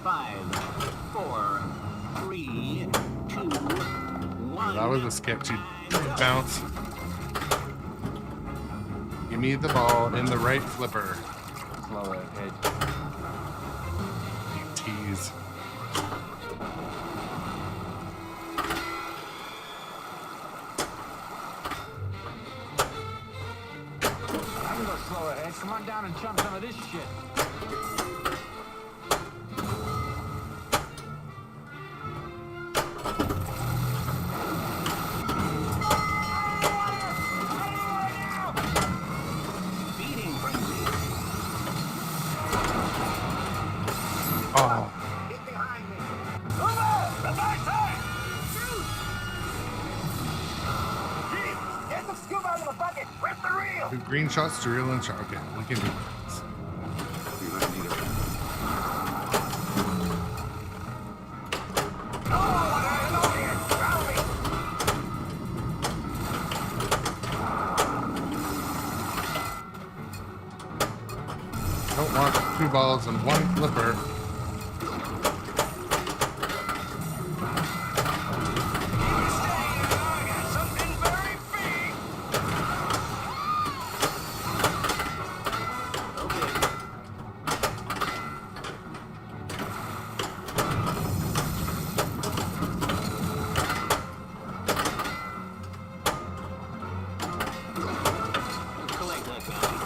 5, 4, 3, 2, 1. That was a sketchy bounce. Give me the ball in the right flipper. Slow ahead. Tease. I'm gonna go slow ahead. Come on down and chum some of this shit. Feeding frenzy. Oh, Get behind me. Hooper! The backside! Shoot! Chief, get the scoop out of the bucket. Rip the reel. the green shots to reel and shot. Okay, we can do this. Don't want 2 balls and 1 flipper. Collect that bounty.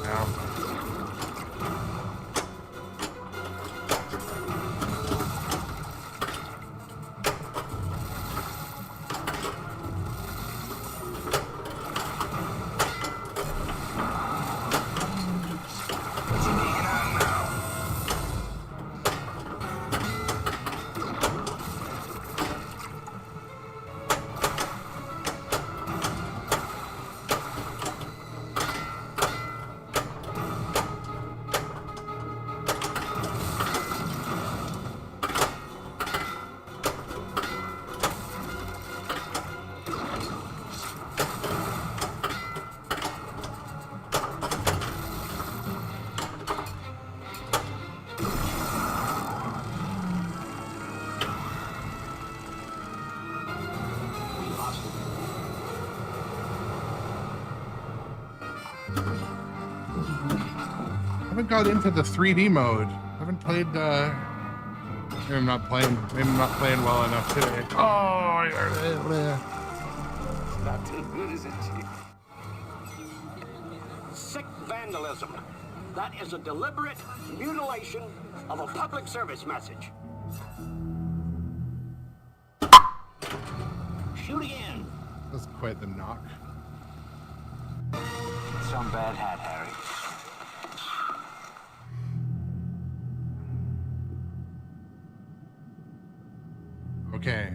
Now. I haven't got into the 3D mode. I haven't played, maybe I'm not playing well enough today. Oh, Not too good, is it, Chief? sick vandalism. That is a deliberate mutilation of a public service message. Shoot again. That's quite the knock. Some bad hat, Harry. Okay.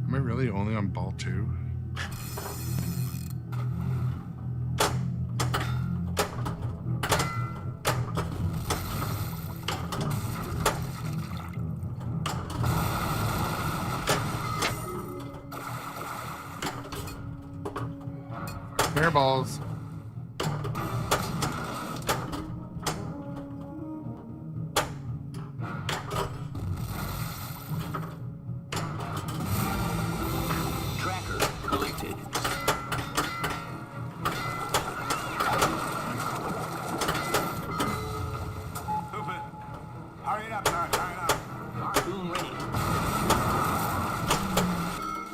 Am I really only on ball 2? Fair balls.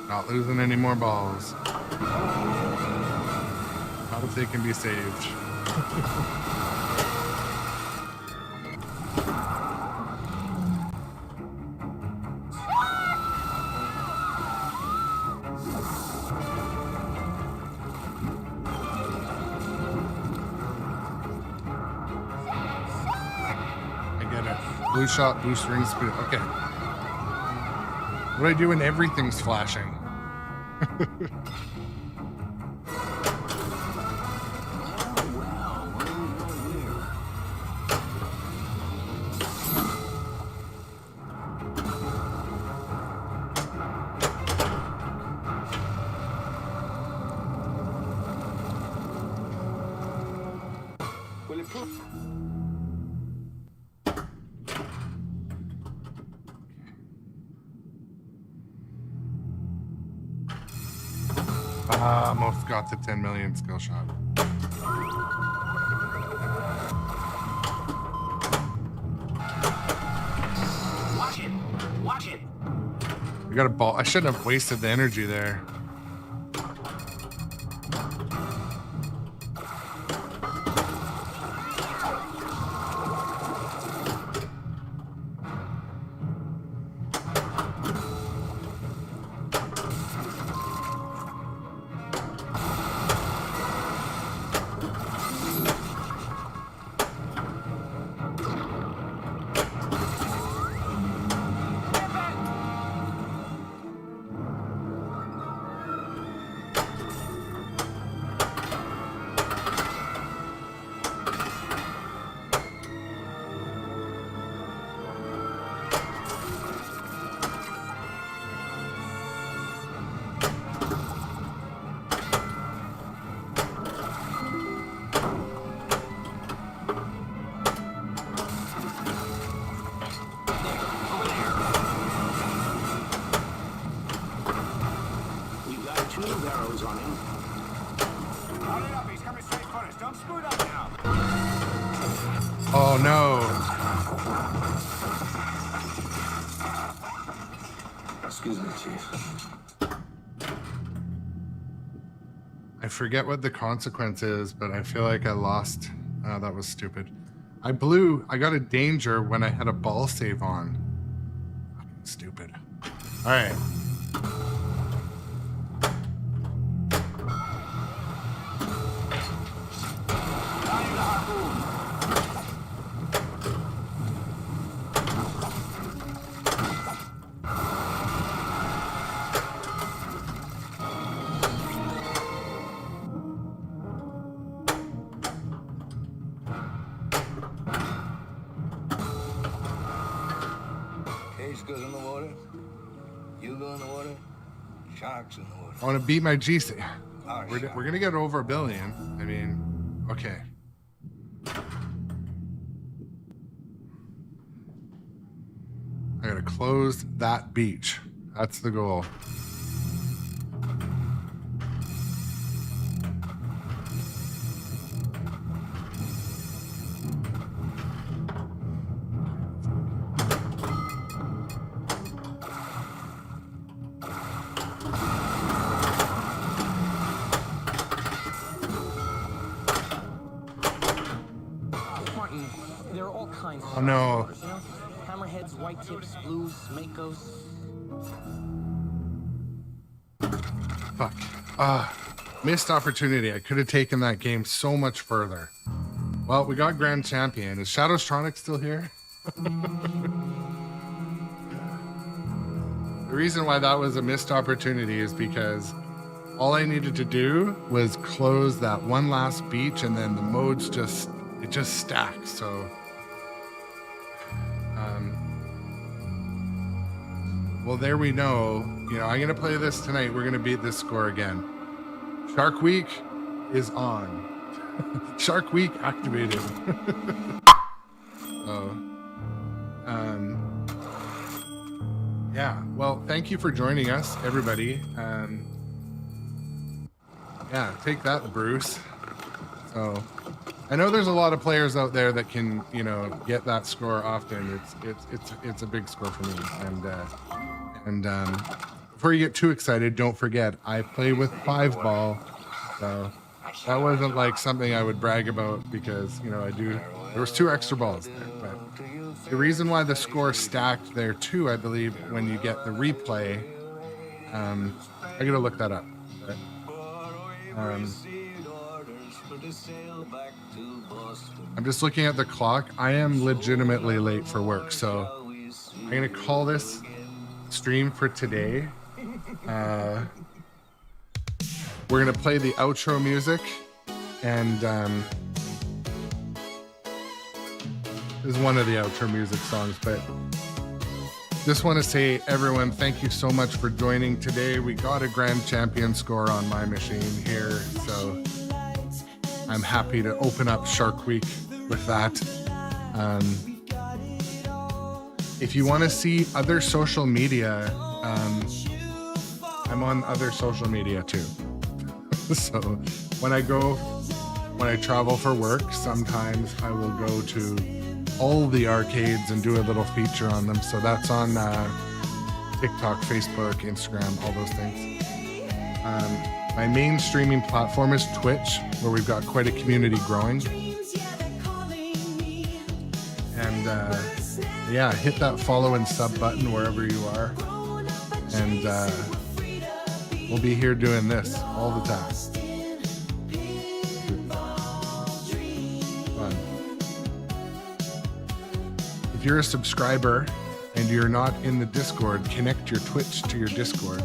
Not losing any more balls. Not if they can be saved. I get it. Blue shot, boost ring speed. Okay. What do I do when everything's flashing? Almost got the 10 million skill shot. Watch it! Watch it! We got a ball. I shouldn't have wasted the energy there. Oh no. Excuse me, Chief. I forget what the consequence is, but I feel like I lost. Oh, that was stupid. I got a danger when I had a ball save on. Fucking stupid. All right. Case goes in the water. You go in the water. Sharks in the water. I want to beat my GC. Oh, We're going to get over $1 billion. I mean, okay. I got to close that beach. That's the goal. Oh no. You know? Hammerheads, white tips, blues, makos. Fuck. Missed opportunity. I could have taken that game so much further. Well, we got Grand Champion. Is Shadowstronic still here? The reason why that was a missed opportunity is because all I needed to do was close that one last beach, and then the modes just stacks. So, well, there we know. You know, I'm gonna play this tonight. We're gonna beat this score again. Shark Week is on. Shark Week activated. So, yeah. Well, thank you for joining us, everybody. Yeah, take that, Bruce. So, I know there's a lot of players out there that can, you know, get that score often. It's a big score for me. And before you get too excited, don't forget I play with 5-ball. So that wasn't like something I would brag about because, you know, I do. There was 2 extra balls there, but the reason why the score stacked there too, I believe, when you get the replay, I gotta look that up. But, I'm just looking at the clock. I am legitimately late for work, so I'm gonna call this stream for today. We're gonna play the outro music, and this is one of the outro music songs, but just want to say, everyone, thank you so much for joining today. We got a Grand Champion score on my machine here, so I'm happy to open up Shark Week with that. If you want to see other social media, I'm on other social media too. So when I travel for work, sometimes I will go to all the arcades and do a little feature on them. So that's on TikTok, Facebook, Instagram, all those things. My main streaming platform is Twitch, where we've got quite a community growing. And yeah, hit that follow and sub button wherever you are. And we'll be here doing this all the time. Fun. If you're a subscriber and you're not in the Discord, connect your Twitch to your Discord.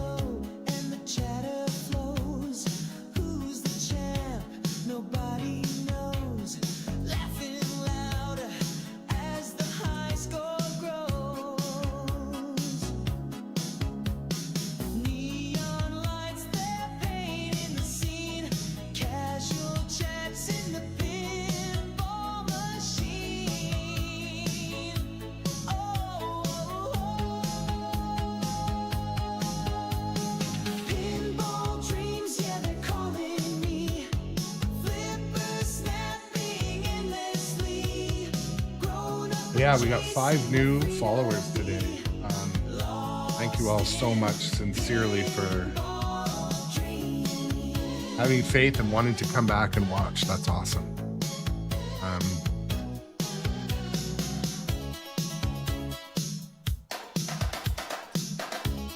Yeah, we got 5 new followers today. Thank you all so much, sincerely, for having faith and wanting to come back and watch. That's awesome.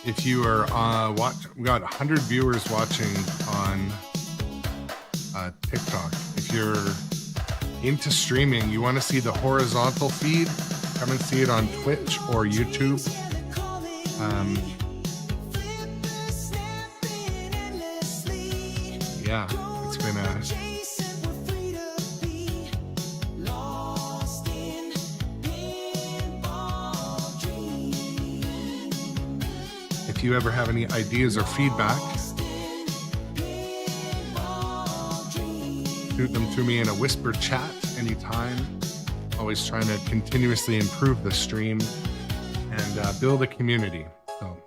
If you are we got 100 viewers watching on TikTok. If you're into streaming, you want to see the horizontal feed, come and see it on Twitch or YouTube. Yeah, it's been if you ever have any ideas or feedback, shoot them to me in a whisper chat anytime. Always trying to continuously improve the stream and build a community. So,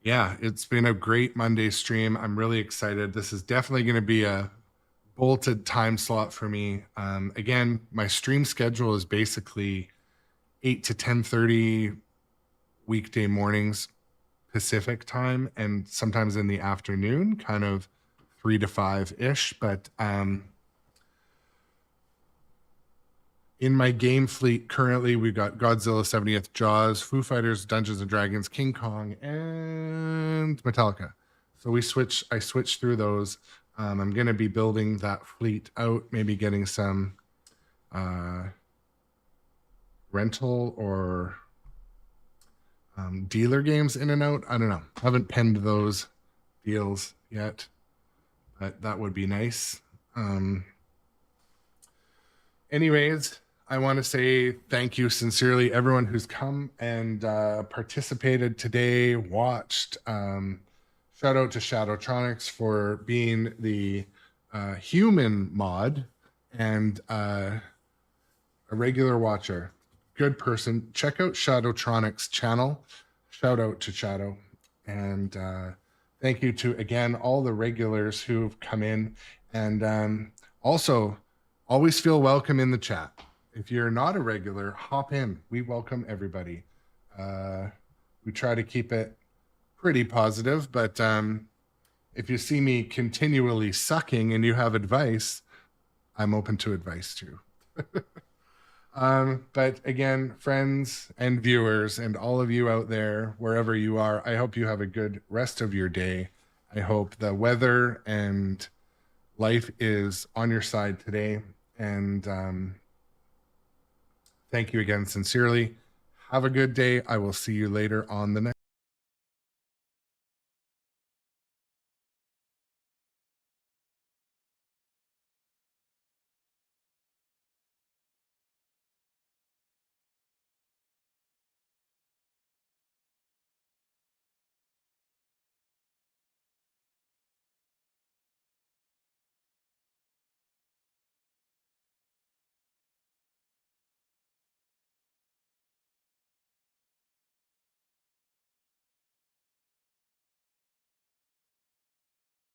yeah, it's been a great Monday stream. I'm really excited. This is definitely going to be a bolted time slot for me. Again, my stream schedule is basically 8 to 10:30 weekday mornings Pacific time, and sometimes in the afternoon, kind of 3 to 5 ish. But In my game fleet currently, we've got Godzilla 70th, Jaws, Foo Fighters, Dungeons and Dragons, King Kong, and Metallica. So I switched through those. I'm going to be building that fleet out, maybe getting some rental or dealer games in and out. I don't know. Haven't penned those deals yet, but that would be nice. Anyways, I want to say thank you sincerely, everyone who's come and participated today, watched. Shout out to Shadowtronics for being the human mod and a regular watcher. Good person. Check out Shadowtronics' channel. Shout out to Shadow. And thank you to, again, all the regulars who've come in. And also, always feel welcome in the chat. If you're not a regular, hop in. We welcome everybody. We try to keep it pretty positive, but if you see me continually sucking and you have advice, I'm open to advice too. But again, friends and viewers and all of you out there, wherever you are, I hope you have a good rest of your day. I hope the weather and life is on your side today. And thank you again sincerely. Have a good day. I will see you later on the next.